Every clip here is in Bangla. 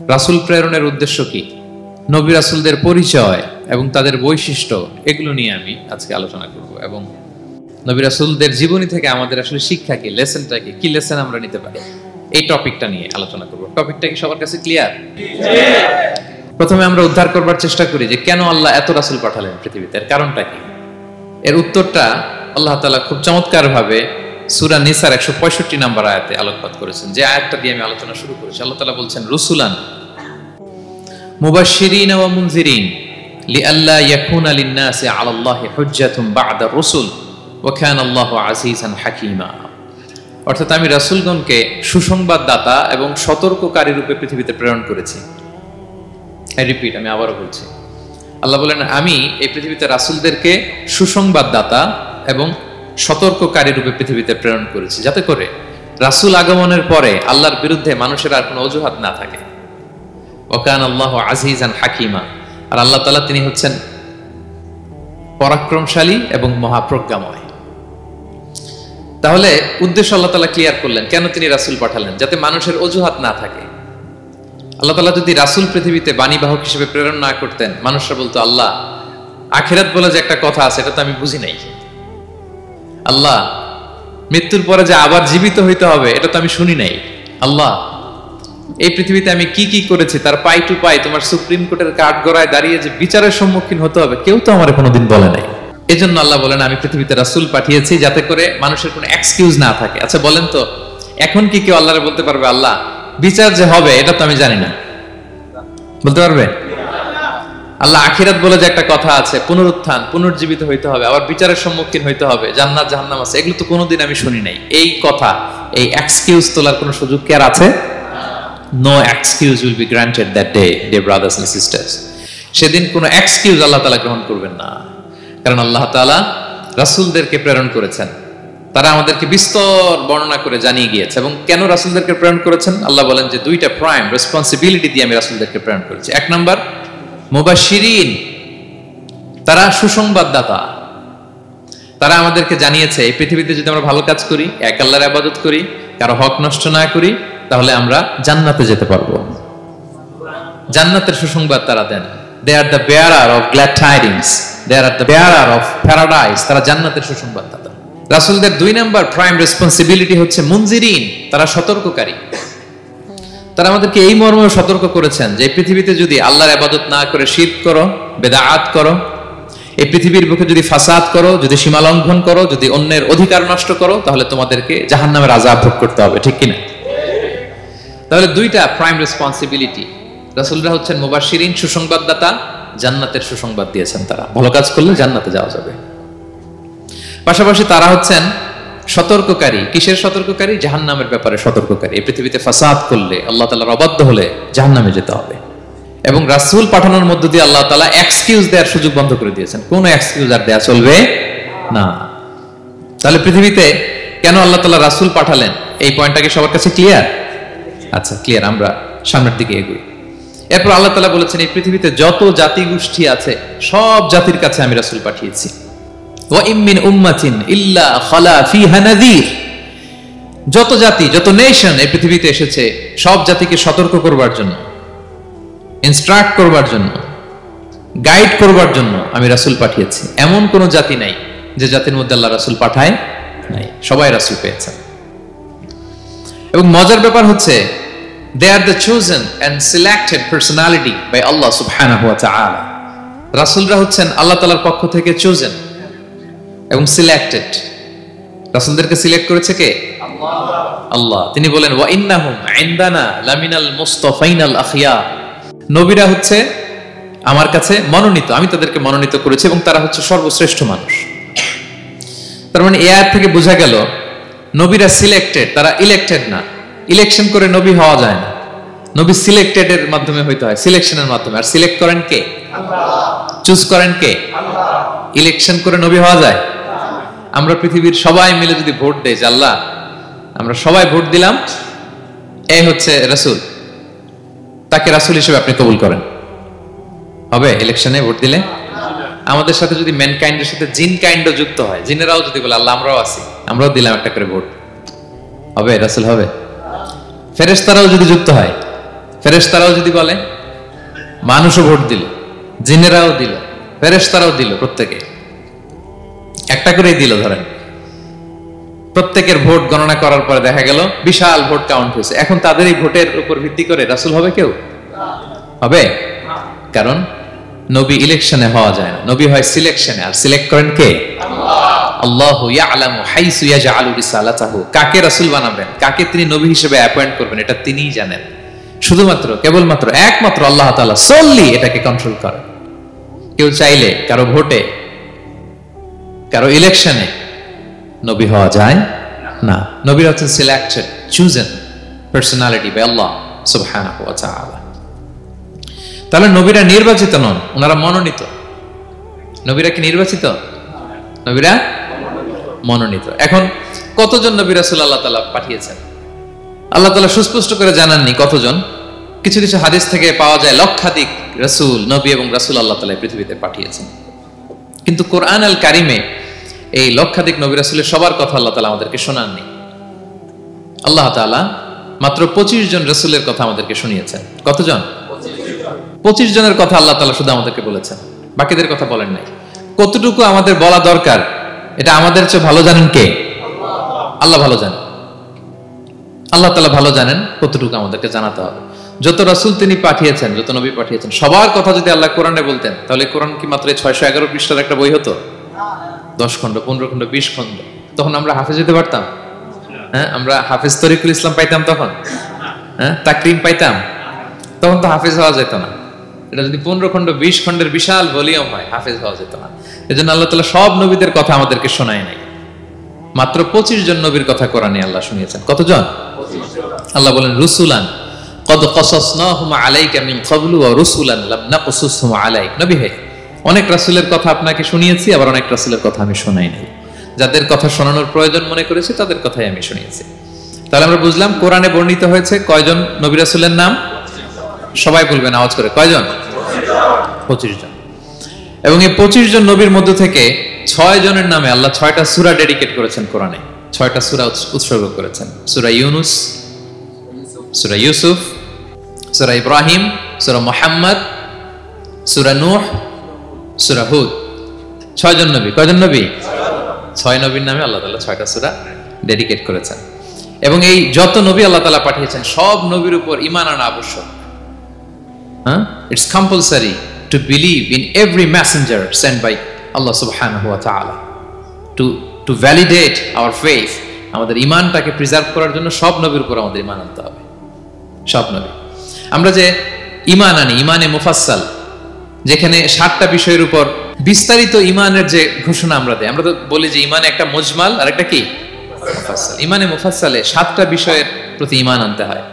রাসূল প্রেরণের উদ্দেশ্য কি, নবী রাসূলদের পরিচয় এবং তাদের বৈশিষ্ট্য, এগুলো নিয়ে আমি আজকে আলোচনা করব। এবং নবী রাসূলদের জীবনী থেকে আমাদের আসলে শিক্ষা কি, লেসনটা কি, কি লেসন আমরা নিতে পারি, এই টপিকটা নিয়ে আলোচনা করব। টপিকটা কি সবার কাছে ক্লিয়ার? প্রথমে আমরা উদ্ধার করবার চেষ্টা করি যে কেন আল্লাহ এত রাসূল পাঠালেন পৃথিবীতে, এর কারণটা কি। এর উত্তরটা আল্লাহ তাআলা খুব চমৎকার ভাবে সূরা নিসার 165 নম্বর আয়াতে আলোকপাত করেছেন, যে আয়াতটা দিয়ে আমি আলোচনা শুরু করেছি। আল্লাহ তাআলা বলছেন, রুসুলান মুবাশশিরিন ওয়া মুনজিরিন লিআল্লা ইয়াকুনা লিন-নাসি আলাল্লাহি হুজ্জাতুন বা'দা রুসুল ওয়া কানা আল্লাহু আজিজান হাকীমা। অর্থাৎ আমি রাসূলগণকে সুসংবাদদাতা এবং সতর্ককারী রূপে পৃথিবীতে প্রেরণ করেছি। রিপিট, আমি আবারও বলছি। আল্লাহ বলেন, আমি এই পৃথিবীতে রাসূলদেরকে সুসংবাদদাতা এবং সতর্ককারী রূপে পৃথিবীতে প্রেরণ করেছি, যাতে করে রাসূল আগমনের পরে আল্লাহর বিরুদ্ধে মানুষের আর কোনো অজুহাত না থাকে। ওয়া কানা আল্লাহু আজিজান হাকীমা। আর আল্লাহ তাআলা তিনি হচ্ছেন পরাক্রমশালী এবং মহাপ্রজ্ঞাময়। তাহলে উদ্দেশ্য আল্লাহ তাআলা ক্লিয়ার করলেন, কেন তিনি রাসূল পাঠালেন, যাতে মানুষের অজুহাত না থাকে। আল্লাহ তাআলা যদি রাসূল পৃথিবীতে বাণীবাহক হিসেবে প্রেরণ না করতেন, মানুষরা বলতো, আল্লাহ আখিরাত বলে যে একটা কথা আছে, এটা তো আমি বুঝি নাই। আল্লাহ মৃত্যুর পরে যে আবার জীবিত হইতে হবে, এটা তো আমি শুনি নাই। আল্লাহ এই পৃথিবীতে আমি কি কি করেছি তার পাই টু পাই তোমার সুপ্রিম কোর্টের কাঠগড়ায় দাঁড়িয়ে যে বিচারের সম্মুখীন হতে হবে, কেউ তো আমার কোনোদিন বলে নাই। এজন্য আল্লাহ বলেন, আমি পৃথিবীতে রাসূল পাঠিয়েছি যাতে করে মানুষের কোনো এক্সকিউজ না থাকে। আচ্ছা বলেন তো, এখন কি কেউ আল্লাহরে বলতে পারবে, আল্লাহ বিচার যে হবে এটা তো আমি জানি না? বলতে পারবে? আল্লাহ আখিরাত বলে যে একটা কথা আছে, পুনরুত্থান, পুনর্জীবিত হইতে হবে, আবার বিচারের সম্মুখীন হইতে হবে, জান্নাত জাহান্নাম আছে, এগুলো তো কোনোদিন আমি শুনি নাই। এই কথা, এই এক্সকিউজ তোলার কোনো সুযোগ কি আর আছে? No excuse will be granted that day, dear brothers and sisters. সেদিন কোনো এক্সকিউজ আল্লাহ তাআলা গ্রহণ করবেন না, কারণ আল্লাহ তাআলা রাসূলদেরকে প্রেরণ করেছেন। তারা আমাদেরকে বিস্তর বর্ণনা করে জানিয়ে গিয়েছে। এবং কেন রাসূলদেরকে প্রেরণ করেছেন, আল্লাহ বলেন যে দুইটা প্রাইম রেসপন্সিবিলিটি দিয়ে আমি রাসূলদেরকে প্রেরণ করেছি। এক নাম্বার মুবাশশিরিন, তারা সুসংবাদদাতা। তারা আমাদেরকে জানিয়েছে এই পৃথিবীতে যদি আমরা ভালো কাজ করি, এক আল্লাহর ইবাদত করি, কারো হক নষ্ট না করি, তাহলে আমরা জান্নাতে যেতে পারবো। জান্নাতের সুসংবাদ তারা দেন। They are the bearer of glad tidings. They are the bearer of paradise. তারা জান্নাতের সুসংবাদদাতা। রাসূলদের দুই নাম্বার প্রাইম রেসপন্সিবিলিটি হচ্ছে মুনজিরিন, তারা সতর্ককারী। তারা আমাদেরকে এই মর্মে সতর্ক করেছেন যে এই পৃথিবীতে যদি আল্লাহর ইবাদত না করে শিরক করো, বেদাত করো, এই পৃথিবীর বুকে যদি ফাসাদ করো, যদি সীমা লঙ্ঘন করো, যদি অন্যের অধিকার নষ্ট করো, তাহলে তোমাদেরকে জাহান্নামের আযাব ভোগ করতে হবে, ঠিক কিনা? তাহলে দুইটা প্রাইম রেসপন্সিবিলিটি। রাসূলরা হচ্ছেন মুবাশশিরিন, সুসংবাদদাতা, জান্নাতের সুসংবাদ দিয়েছেন। তারা ভালো কাজ করলে জান্নাতে যাওয়া যাবে। পাশাপাশি তারা হচ্ছেন সতর্ককারী। কিসের সতর্ককারী? জাহান্নামের ব্যাপারে সতর্ককারী। এই পৃথিবীতে ফাসাদ করলে, আল্লাহ তাআলার অবাধ্য হলে জাহান্নামে যেতে হবে। এবং রাসূল পাঠানোর মধ্য দিয়ে আল্লাহ তাআলা এক্সকিউজ দেওয়ার সুযোগ বন্ধ করে দিয়েছেন। কোনো এক্সকিউজ আর দেয়া চলবে না। তাহলে পৃথিবীতে কেন আল্লাহ তাআলা রাসূল পাঠালেন, এই পয়েন্টটা কি সবার কাছে ক্লিয়ার? আচ্ছা, ক্লিয়ার। আমরা সামনের দিকে এগোই। এরপর আল্লাহ তাআলা বলেছেন, এই পৃথিবীতে যত জাতি গোষ্ঠী আছে সব জাতির কাছে আমি রাসূল পাঠিয়েছি। ওয়া ইম মিন উম্মাতিন ইল্লা খালা ফিহা নাযীর। যত জাতি, যত নেশন এই পৃথিবীতে এসেছে, সব জাতিকে সতর্ক করবার জন্য, ইনস্ট্রাক্ট করবার জন্য, গাইড করবার জন্য আমি রাসূল পাঠিয়েছি। এমন কোন জাতি নাই যে জাতির মধ্যে আল্লাহ রাসূল পাঠায় নাই, সবাই রাসূল পেয়েছেন। এবং মজার ব্যাপার হচ্ছে, they are the chosen and selected personality by Allah subhanahu wa ta'ala. রাসূলরা হচ্ছেন আল্লাহ তাআলার পক্ষ থেকে chosen এবং সিলেক্টেড। রাসূলদেরকে সিলেক্ট করেছে কে? আল্লাহ। তিনি বলেন, ওয়া ইন্নাহুম ইনদানা লামিনাল মুস্তাফাইনাল আখিয়ার। নবীরা হচ্ছে আমার কাছে মনোনীত, আমি তাদেরকে মনোনীত করেছি এবং তারা হচ্ছে সর্বশ্রেষ্ঠ মানুষ। তার মানে এই আয়াত থেকে বোঝা গেল নবীরা সিলেক্টেড, তারা ইলেক্টেড না। ইলেকশন করে নবী হওয়া যায় না, নবী সিলেক্টেড এর মাধ্যমে হইতে হয়, সিলেকশনের মাধ্যমে। আর সিলেক্ট করেন কে? আল্লাহ। চুজ করেন কে? আল্লাহ। ইলেকশন করে নবী হওয়া যায়? আমরা পৃথিবীর সবাই মিলে যদি ভোট দেই যে আল্লাহ আমরা সবাই ভোট দিলাম, এই হচ্ছে রাসূল, তাকে রাসূল হিসেবে আপনি কবুল করেন, হবে? ইলেকশনে ভোট দিলে আমাদের সাথে যদি ম্যানকাইন্ডের সাথে জিন কাইন্ডও যুক্ত হয়, জিনেরাও যদি বলে আল্লাহ আমরাও আছি, আমরাও দিলাম একটা করে ভোট, হবে? রাসূল হবে? ফেরেশতারাও যদি যুক্ত হয়, ফেরেশতারাও যদি বলে, মানুষও ভোট দিল, জিনেরাও দিল, ফেরেশতারাও দিল, প্রত্যেকে একটা করেই দিল, ধরেন প্রত্যেকের ভোট গণনা করার পরে দেখা গেল বিশাল ভোট কাউন্ট হয়েছে। এখন তাদের এই ভোটের উপর ভিত্তি করে রাসূল হবে কেউ? হবে? কারণ নবী ইলেকশনে হওয়া যায় না, নবী হয় সিলেকশনে। আর সিলেক্ট করেন কে? আল্লাহু ইয়ালামু হাইসু ইয়াজআলু রিসালাতাহু। কাকে রাসূল বানাবেন, কাকে তিনি নবী হিসেবে অ্যাপয়েন্ট করবেন, এটা তিনিই জানেন। শুধুমাত্র কেবলমাত্র একমাত্র আল্লাহ তাআলা solely এটাকে কন্ট্রোল করেন। কেউ চাইলে কারো ভোটে, কারো ইলেকশনে নবী হওয়া যায় না। নবীরা হচ্ছেন সিলেক্টেড, চুজেন পার্সোনালিটি বাই আল্লাহ সুবহানাহু ওয়া তাআলা। তাহলে নবীরা নির্বাচিত নন, ওনারা মনোনীত। নবীরা কি নির্বাচিত? নবীরা মনোনীত। এখন কতজন নবী রাসূল আল্লাহ তাআলা পাঠিয়েছেন? আল্লাহ তাআলা সুস্পষ্ট করে জানাননি কতজন। কিছু কিছু হাদিস থেকে পাওয়া যায় লক্ষাধিক রাসূল, নবী এবং রাসূল আল্লাহ তাআলা পৃথিবীতে পাঠিয়েছেন। কিন্তু কোরআন আল কারিমে এই লক্ষাধিক নবী রাসূলের সবার কথা আল্লাহ তাআলা আমাদেরকে শোনাননি। আল্লাহ তাআলা মাত্র 25 জন রাসূলের কথা আমাদেরকে শুনিয়েছেন। কতজন? 25 জনের কথা আল্লাহ তাআলা শুধু আমাদেরকে বলেছেন, বাকিদের কথা বলেন নাই। কতটুকু আমাদের বলা দরকার এটা আমাদের চেয়ে ভালো জানেন কে? আল্লাহ ভালো জানেন। আল্লাহ তাআলা ভালো জানেন কতটুকু আমাদেরকে জানাতে হবে। যত রাসূল তিনি পাঠিয়েছেন, যত নবী পাঠিয়েছেন, সবার কথা যদি আল্লাহ কোরআনে বলতেন, তাহলে কোরআন কি মাত্র 611 পৃষ্ঠার একটা বই হতো? 10 খণ্ড, 15 খণ্ড, 20 খণ্ড। তখন আমরা হাফেজ হতে পারতাম? হ্যাঁ, আমরা হাফেজ তরিকুল ইসলাম পাইতাম তখন? হ্যাঁ, তাকরিম পাইতাম? তখন তো হাফেজ হওয়া যেত না। এটা যদি 15 খণ্ড, 20 খণ্ডের বিশাল ভলিউম হয়, হাফেজ হওয়া যেত না। এজন্য আল্লাহ তাআলা সব নবীদের কথা আমাদেরকে শোনায় নাই, মাত্র 25 জন নবীর কথা কোরআনে আল্লাহ শুনিয়েছেন। কতজন? আল্লাহ বলেন রুসুলান কদ কসাসনাহুম আলাইকা মিন ক্বাবলু ওয়া রুসুলান লাম নাকসুসহুম আলাইক। নবী হে, অনেক রাসূলের কথা আপনাকে শুনিয়েছি, আবার অনেক রাসূলের কথা আমি শোনাই নাই। যাদের কথা শোনানোর প্রয়োজন মনে করেছি তাদের কথাই আমি শুনিয়েছি। তাহলে আমরা বুঝলাম কোরআনে বর্ণিত হয়েছে কয়জন নবী রাসূলের নাম? সবাই বলবেন আওয়াজ করে, কয়জন? 25 জন। এবং এই 25 জন নবীর মধ্য থেকে 6 জনের নামে আল্লাহ 6টা সূরা ডেডিকেট করেছেন কোরআনে। 6টা সূরা উৎসর্গ করেছেন। সূরা ইউনুস, সূরা ইউসুফ, সূরা ইব্রাহিম, সূরা মুহাম্মদ, সূরা নূহ, সূরা হুদ। 6 জন নবী। কয়জন নবী? 6 নবীর নামে আল্লাহ তাআলা 6টা সূরা ডেডিকেট করেছেন। এবং এই যত নবী আল্লাহ তাআলা পাঠিয়েছেন, সব নবীর উপর ঈমান আনা আবশ্যক। It's compulsory to believe in every messenger sent by Allah subhanahu wa ta'ala to validate our faith. আমাদের ঈমানটাকে প্রিজার্ভ করার জন্য সব নবীর উপর আমাদের ঈমান আনতে হবে, সব নবী। আমরা যে ঈমান আনি, ঈমানে মুফাসসাল, যেখানে 7টা বিষয়ের উপর বিস্তারিত ঈমানের যে ঘোষণা আমরা দেই, আমরা তো বলি যে ঈমানে একটা মুজমাল আর একটা কি মুফাসসাল। ঈমানে মুফাসসালে 7টা বিষয়ের প্রতি ঈমান আনতে হয়।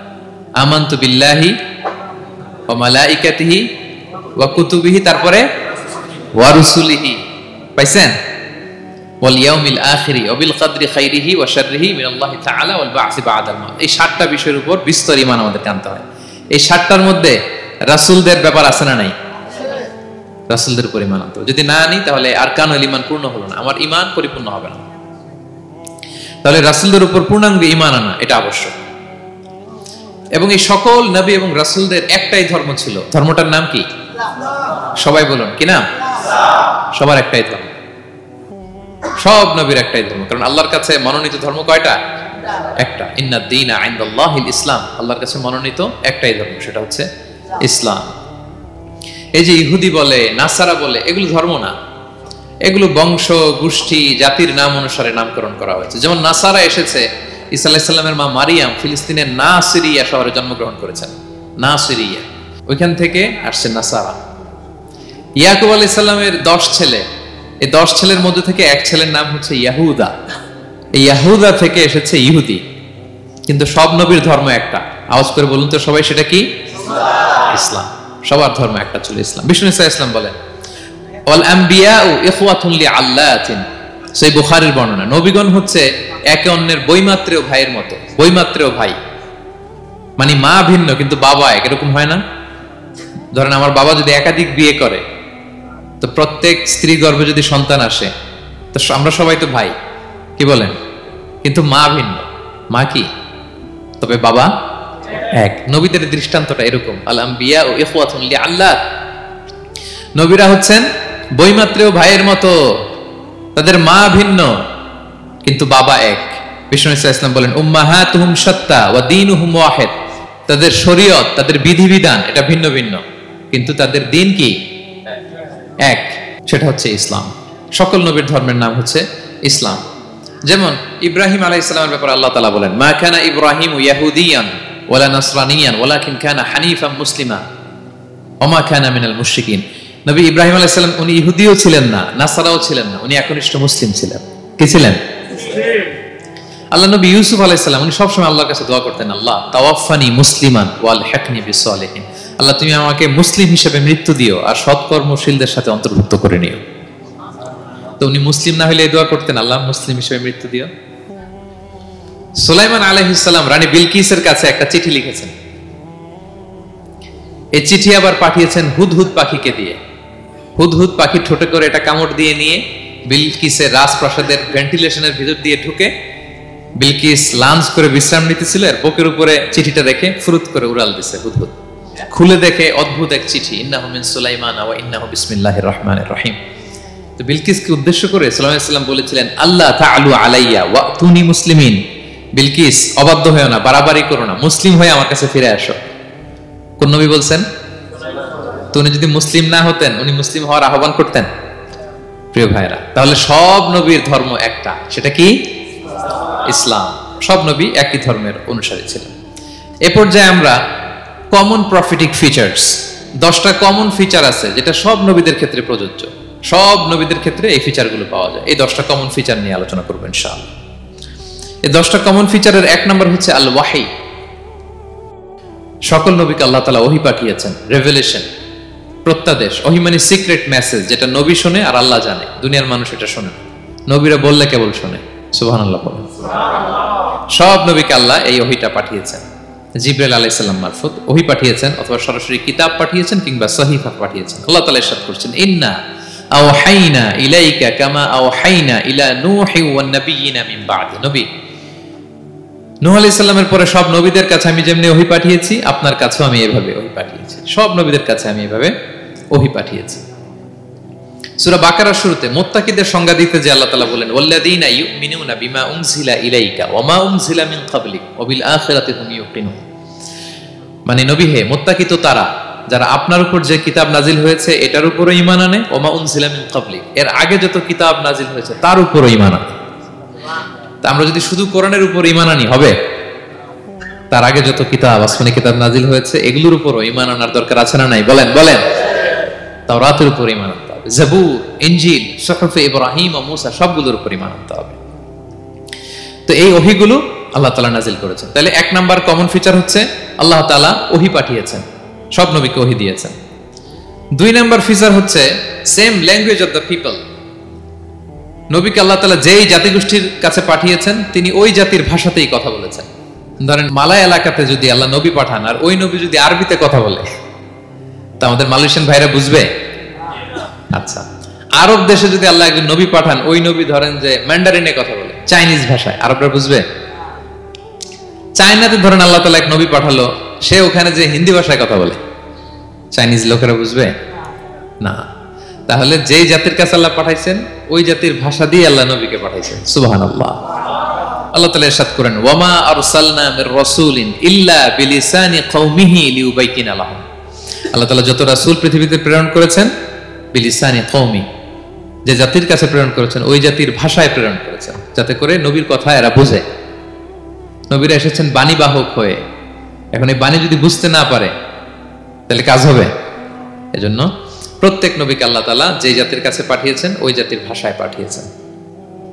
আমানতু বিল্লাহি ওয়া মালাইকাতিহি ওয়া কুতুবিহি, তারপরে ওয়া রুসুলিহি, পাইছেন? ওয়াল ইয়াউমিল আখিরি ওয়া বিল কদরি খাইরিহি ওয়া শাররিহি মিনাল্লাহি তাআলা ওয়াল বা'সি বা'দাল মাউত। এই 7টা বিষয়ের উপর বিস্তর ঈমান আমাদের আনতে হয়। এই 7টার মধ্যে রাসূলদের ব্যাপার আছে না নাই? রাসূলদের উপর ঈমান আনতে হবে। যদি না আনি তাহলে আরকানুল ঈমান পূর্ণ হলো না, আমার ঈমান পরিপূর্ণ হবে না। তাহলে রাসূলদের উপর পূর্ণাঙ্গ ঈমান আনা এটা আবশ্যক। এবং এই সকল নবী এবং রাসূলদের একটাই ধর্ম ছিল। ধর্মটার নাম কি? সবাই বলুন, কি নাম? সবার একটাই ধর্ম, সব নবীর একটাই ধর্ম। কারণ আল্লাহর কাছে মনোনীত ধর্ম কয়টা? একটা। ইন্নাদ দীনা ইনদাল্লাহিল ইসলাম। আল্লাহর কাছে মনোনীত একটাই ধর্ম, সেটা হচ্ছে ইসলাম। এই যে ইহুদি বলে, নাসারা বলে, এগুলো ধর্ম না, এগুলো বংশ, গোষ্ঠী, জাতির নাম অনুসারে নামকরণ করা হয়েছে। যেমন নাসারা এসেছে, ঈসা আলাইহিস সালামের মা মারিয়াম ফিলিস্তিনের নাসিরিয়া শহরে জন্মগ্রহণ করেছেন। নাসিরিয়া, ওইখান থেকে আসছে নাসারা। ইয়াকুব আলাইহিস সালামের 10 ছেলে, এই 10 ছেলের মধ্যে থেকে এক ছেলের নাম হচ্ছে ইয়াহুদা। এই ইয়াহুদা থেকে এসেছে ইহুদি। কিন্তু সব নবীর ধর্ম একটা। আওয়াজ করে বলুন তো সবাই, সেটা কি? ইসলাম। সবার ধর্ম একটা ছিল ইসলাম। বিষ্ণু ইসলাম বলেন ওয়াল আম্বিয়াউ ইখওয়াতুন লিআল্লাতিন। সেই বুখারীর বর্ণনা, নবীগণ হচ্ছে একে অন্যের বৈমাত্রেয় ভাইয়ের মতো। বৈমাত্রেয় ভাই মানে মা ভিন্ন কিন্তু বাবা এক, এরকম হয় না? ধরেন আমার বাবা যদি একাধিক বিয়ে করে, তো প্রত্যেক স্ত্রী গর্ভে যদি সন্তান আসে, তো আমরা সবাই তো ভাই, কি বলেন? কিন্তু মা ভিন্ন। মা কি? তবে বাবা এক। নবীদের দৃষ্টান্তটা এরকম, আল আম্বিয়া ও ইখওয়াতুন লিআল্লাহ, নবীরা হচ্ছেন বৈমাত্রেয় ভাইয়ের মতো, তাদের মা ভিন্ন কিন্তু বাবা এক। বিষ্ণু ইসলাম বলেন উম্মাহাতুহুম শাত্তা ওয়া দীনুহুম ওয়াহিদ, তাদের শরীয়ত, তাদের বিধিবিধান এটা ভিন্ন ভিন্ন কিন্তু তাদের দিন কি এক, সেটা হচ্ছে ইসলাম। সকল নবীর ধর্মের নাম হচ্ছে ইসলাম। যেমন ইব্রাহিম আলাইহিস সালামের ব্যাপারে আল্লাহ তাআলা বলেন মা কানা ইব্রাহিমু ইয়াহুদিয়ান ওয়ালা নাসরানিয়ান ওয়ালাকিন কানা হানিফাম মুসলিমা ওয়া মা কানা মিনাল মুশরিকিন। নবী ইব্রাহিম আলাইহিস সালাম উনি ইহুদিও ছিলেন না, নাসারাও ছিলেন না, উনি একনিষ্ঠ মুসলিম ছিলেন। কি ছিলেন? আল্লাহ নবী ইউসুফ আলাইহিস সালাম উনি সবসময় আল্লাহর কাছে দোয়া করতেন, আল্লাহ তাওয়াফানি মুসলিমান ওয়াল হিকনি বিসসালিহিন, আল্লাহ তুমি আমাকে মুসলিম হিসেবে মৃত্যু দিও আর সৎকর্মশীলদের সাথে অন্তর্ভুক্ত করে নিও। তো উনি মুসলিম না হলে এই দোয়া করতেন, আল্লাহ মুসলিম হিসেবে মৃত্যু দিও। সুলাইমান আলাইহিস সালাম রানী বিলকিসের কাছে একটা চিঠি লিখেছেন, এই চিঠি আবার পাঠিয়েছেন হুদহুদ পাখিকে দিয়ে। হুদহুদ পাখি ঠোঁটে করে এটা কামড় দিয়ে নিয়ে বিলকিসের রাজপ্রাসাদের ভেন্টিলেশনের ভিতর দিয়ে ঢুকে বিলকিস লাঞ্চ করে বিশ্রাম নিতেছিল, এর বুকের উপরে চিঠিটা রেখে ফুরুত করে উড়াল দিছে হুদহুদ। খুলে দেখে অদ্ভুত এক চিঠি, ইন্নাহু মিন সুলাইমান ওয়া ইন্নাহু বিসমিল্লাহির রহমানির রহিম। তো বিলকিসকে উদ্দেশ্য করে সাল্লাল্লাহু আলাইহি ওয়াসাল্লাম বলেছিলেন আল্লাহ তাআলু আলাইয়া ওয়াতুনি মুসলিমিন, বিলকিস অবাধ্য হয়ো না, বাড়াবাড়ি করো না, মুসলিম হয়ে আমার কাছে ফিরে আসো। কোন নবী বলছেন? তো উনি যদি মুসলিম না হতেন উনি মুসলিম হওয়ার আহ্বান করতেন? প্রিয় ভাইরা, তাহলে সব নবীর ধর্ম একটা, সেটা কি? ইসলাম। সব নবী একই ধর্মের অনুসারী ছিলেন। এ পর্যায়ে আমরা কমন প্রফিটিক ফিচার্স, 10টা কমন ফিচার আছে যেটা সব নবীদের ক্ষেত্রে প্রযোজ্য, সব নবীদের ক্ষেত্রে এই ফিচারগুলো পাওয়া যায়। এই 10টা কমন ফিচার নিয়ে আলোচনা করব ইনশাআল্লাহ। এই 10টা কমন ফিচারের এক নম্বর হচ্ছে আল ওয়াহি। সকল নবীকে আল্লাহ তাআলা ওহী পাঠিয়েছেন, রেভেলেশন, প্রত্যাদেশ। ওহী মানে সিক্রেট মেসেজ, যেটা নবী শুনে আর আল্লাহ জানে, দুনিয়ার মানুষ এটা শোনে না, নবীরা বললে কেবল শোনে। সুবহানাল্লাহ বলেন। সব নবীকে আল্লাহ এই ওহীটা পাঠিয়েছেন, জিবরাইল আলাইহিস সালাম মারফত ওহী পাঠিয়েছেন, অথবা সরাসরি কিতাব পাঠিয়েছেন কিংবা সহিফা পাঠিয়েছেন। আল্লাহ তাআলা ইরশাদ করছেন ইন্না আওহাইনা ইলাইকা কামা আওহাইনা ইলা নূহি ওয়ান নাবিয়িনা মিন বা'দি। নবী নূহ আলাইহিস সালামের পরে সব নবীদের কাছে আমি যেমনি ওহী পাঠিয়েছি, আপনার কাছেও আমি এভাবে ওহী পাঠিয়েছি। সব নবীদের কাছে আমি এভাবে ওহী পাঠিয়েছি। সূরা বাকারার শুরুতে মুত্তাকিদের সংজ্ঞা দিতে যে আল্লাহ তাআলা বলেন ওয়াল্লাযীনা ইউমিনুনা বিমা উনজিলা ইলাইকা ওয়া মা উনজিলা মিন ক্বাবলিক ওয়া বিল আখিরাতি হুম ইউকিনুন। মানে নবী হে, মুত্তাকি তো তারা যারা আপনার উপর যে কিতাব নাজিল হয়েছে এটার উপরও ঈমান আনে, ওয়া মা উনজিলা মিন ক্বাবলিক, এর আগে যত কিতাব নাজিল হয়েছে তার উপরও ঈমান আনে। তা আমরা যদি শুধু কোরআনের উপর ঈমান আনি হবে? তার আগে যত কিতাব, আসমানি কিতাব নাজিল হয়েছে এগুলোর উপরও ঈমান আনার দরকার আছে না নাই? বলেন বলেন। তাওরাতের উপর ঈমান আনতে হবে, জাবুর, ইনজিল, সুহুফে ইব্রাহিম ও মুসা সবগুলোর উপর ঈমান আনতে হবে। তো এই ওহীগুলো আল্লাহ তাআলা নাজিল করেছেন। তাহলে এক নাম্বার কমন ফিচার হচ্ছে আল্লাহ তাআলা ওহী পাঠিয়েছেন, সব নবীকে ওহী দিয়েছেন। 2 নাম্বার ফিচার হচ্ছে same language of the people. নবীকে আল্লাহ তাআলা যেই জাতিগোষ্ঠীর কাছে পাঠিয়েছেন তিনি ওই জাতির ভাষাতেই কথা বলেছেন। ধরেন মালয় এলাকাতে যদি আল্লাহ নবী পাঠান আর ওই নবী যদি আরবিতে কথা বলে, তা আমাদের মালয়েশিয়ান ভাইরা বুঝবে? আচ্ছা, আরব দেশে যদি আল্লাহ একজন নবী পাঠান, ওই নবী ধরেন যে ম্যান্ডারিনে কথা বলে, চাইনিজ ভাষায়, আরবরা বুঝবে? চায়নাতে ধরেন আল্লাহ তাআলা এক নবী পাঠালো, সে ওখানে যে হিন্দি ভাষায় কথা বলে, চাইনিজ লোকেরা বুঝবে না। তাহলে যেই জাতির কাছে আল্লাহ পাঠাইছেন ওই জাতির ভাষা দিয়ে আল্লাহ নবীকে পাঠাইছেন। সুবহানাল্লাহ। আল্লাহ তাআলা ইরশাদ করেন ওয়ামা আরসালনা মির রাসূলিন ইল্লা বিলিসানি কওমিহি লিউবাইয়িনা লাহুম। আল্লাহ তাআলা যত রাসূল পৃথিবীতে প্রেরণ করেছেন বিলিসানি কওমি, যে জাতির কাছে প্রেরণ করেছেন ওই জাতির ভাষায় প্রেরণ করেছেন, যাতে করে নবীর কথা এরা বুঝে। নবীরা এসেছেন বাণী বাহক হয়ে, এখন এই বাণী যদি বুঝতে না পারে তাহলে কাজ হবে? এজন্য প্রত্যেক নবীকে আল্লাহ তাআলা যে জাতির কাছে পাঠিয়েছেন ওই জাতির ভাষায় পাঠিয়েছেন।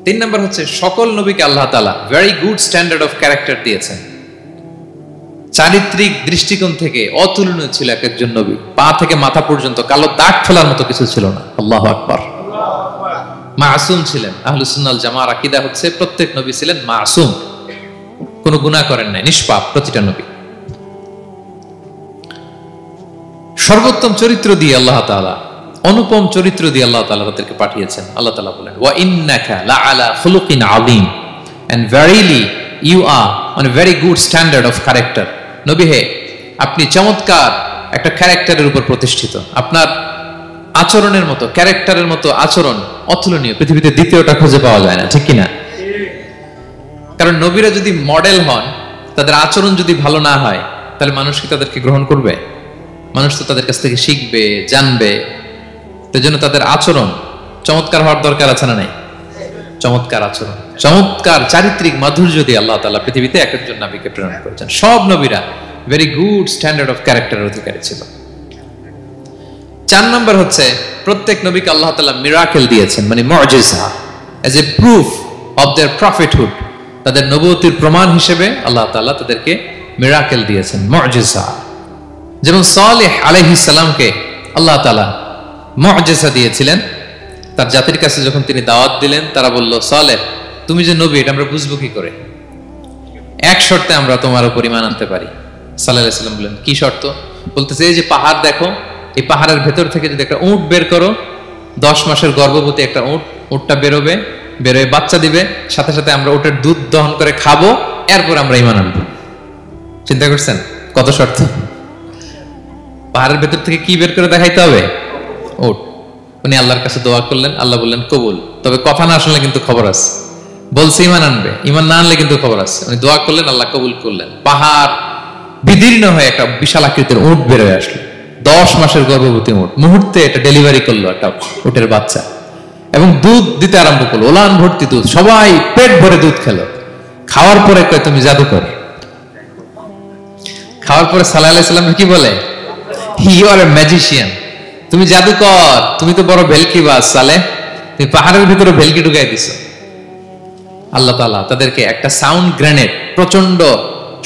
3 নাম্বার হচ্ছে সকল নবীকে আল্লাহ তাআলা very good standard of character দিয়েছেন। চারিত্রিক দৃষ্টিকোণ থেকে অতুলনীয় ছিল এক একজন নবী, পা থেকে মাথা পর্যন্ত কালো দাগ ফেলার মতো কিছু ছিল না। আল্লাহু আকবার। মাসুম ছিলেন। আহলুস সুন্নাহ ওয়াল জামাআর আকীদা হচ্ছে প্রত্যেক নবী ছিলেন মাসুম, কোনো গুনাহ করেন নাই, নিষ্পাপ প্রতিটা নবী। সর্বোত্তম চরিত্র দিয়ে আল্লাহ তাআলা, অনুপম চরিত্র দিয়ে আল্লাহ তাআলা তাদেরকে পাঠিয়েছেন। আল্লাহ তাআলা বলেন ওয়া ইন্নাকা লাআলা খুলুকিন আযীম, and verily you are on a very good standard of character. নবী হে, আপনি চমৎকার একটা ক্যারেক্টারের উপর প্রতিষ্ঠিত, আপনার আচরণের মতো, ক্যারেক্টারের মতো আচরণ অতুলনীয়, পৃথিবীতে দ্বিতীয়টা খুঁজে পাওয়া যায় না, ঠিক কিনা? কারণ নবীরা যদি মডেল হন, তাদের আচরণ যদি ভালো না হয়, তাহলে মানুষ কি তাদেরকে গ্রহণ করবে? মানুষ তো তাদের কাছ থেকে শিখবে, জানবে। সেই জন্য তাদের আচরণ চমৎকার হওয়ার দরকার আছে না নাই? চমৎকার আচরণ, চমৎকার চারিত্রিক মাধুর্য দিয়ে আল্লাহ তাআলা পৃথিবীতে এক একজন নবীকে প্রেরণ করেছেন। সব নবীরা ভেরি গুড স্ট্যান্ডার্ড অফ ক্যারেক্টারের অধিকারী ছিল। 4 নম্বর হচ্ছে, প্রত্যেক নবীকে আল্লাহ তাআলা মিরাকেল দিয়েছেন, মানে মুআজিজা, as a proof of their prophethood. তাদের নবুয়তির প্রমাণ হিসেবে আল্লাহ তাআলা তাদেরকে মিরাকেল দিয়েছেন, মুআজিজা। যেমন সালেহ আলাইহিস সালামকে আল্লাহ তাআলা মুআজিজা দিয়েছিলেন। তার জাতির কাছে যখন তিনি দাওয়াত দিলেন, তারা বলল, সালেহ তুমি যে নবী এটা আমরা বুঝবো কি করে? এক শর্তে আমরা তোমার উপর ঈমান আনতে পারি। সাল্লাল্লাহু আলাইহি ওয়াসাল্লাম বললেন, কি শর্ত? বলতেছে, এই যে পাহাড় দেখো, এই পাহাড়ের ভেতর থেকে যদি একটা উট বের করো, 10 মাসের গর্ভবতী একটা উটটা বেরোবে, বেরোয় বাচ্চা দিবে, সাথে সাথে আমরা ওটার দুধ দহন করে খাবো, এরপর আমরা ঈমান আনবো। চিন্তা করছেন কত শর্ত? পাহাড়ের ভেতর থেকে কি বের করে দেখাইতে হবে? উট। উনি আল্লাহর কাছে দোয়া করলেন, আল্লাহ বললেন কবুল, তবে কথা না শুনলে কিন্তু খবর আছে। বলছে ঈমান আনবে, ঈমান না আনলে কিন্তু খবর আছে। উনি দোয়া করলেন, আল্লাহ কবুল করলেন। পাহাড় বিদীর্ণ হয়ে একটা বিশাল আকৃতির উট বের হয়ে আসলো, 10 মাসের গর্ভবতী উট। মুহূর্তে এটা ডেলিভারি করলো একটা উটের বাচ্চা, এবং দুধ দিতে আরম্ভ করলো, ওলান ভর্তি দুধ। সবাই পেট ভরে দুধ খেলো। খাওয়ার পরে কয়, তুমি জাদুকর। খাওয়ার পরে সাল্লাল্লাহু আলাইহি ওয়াসাল্লাম কি বলে? ইউ আর এ ম্যাজিশিয়ান, তুমি জাদুকর, তুমি তো বড় ভেলকিবাজ সালেহ, তুমি পাহাড়ের ভিতরে ভেলকি ঢুকাই দিছো। আল্লাহ তাআলা তাদেরকে একটা সাউন্ড গ্রেনেড, প্রচন্ড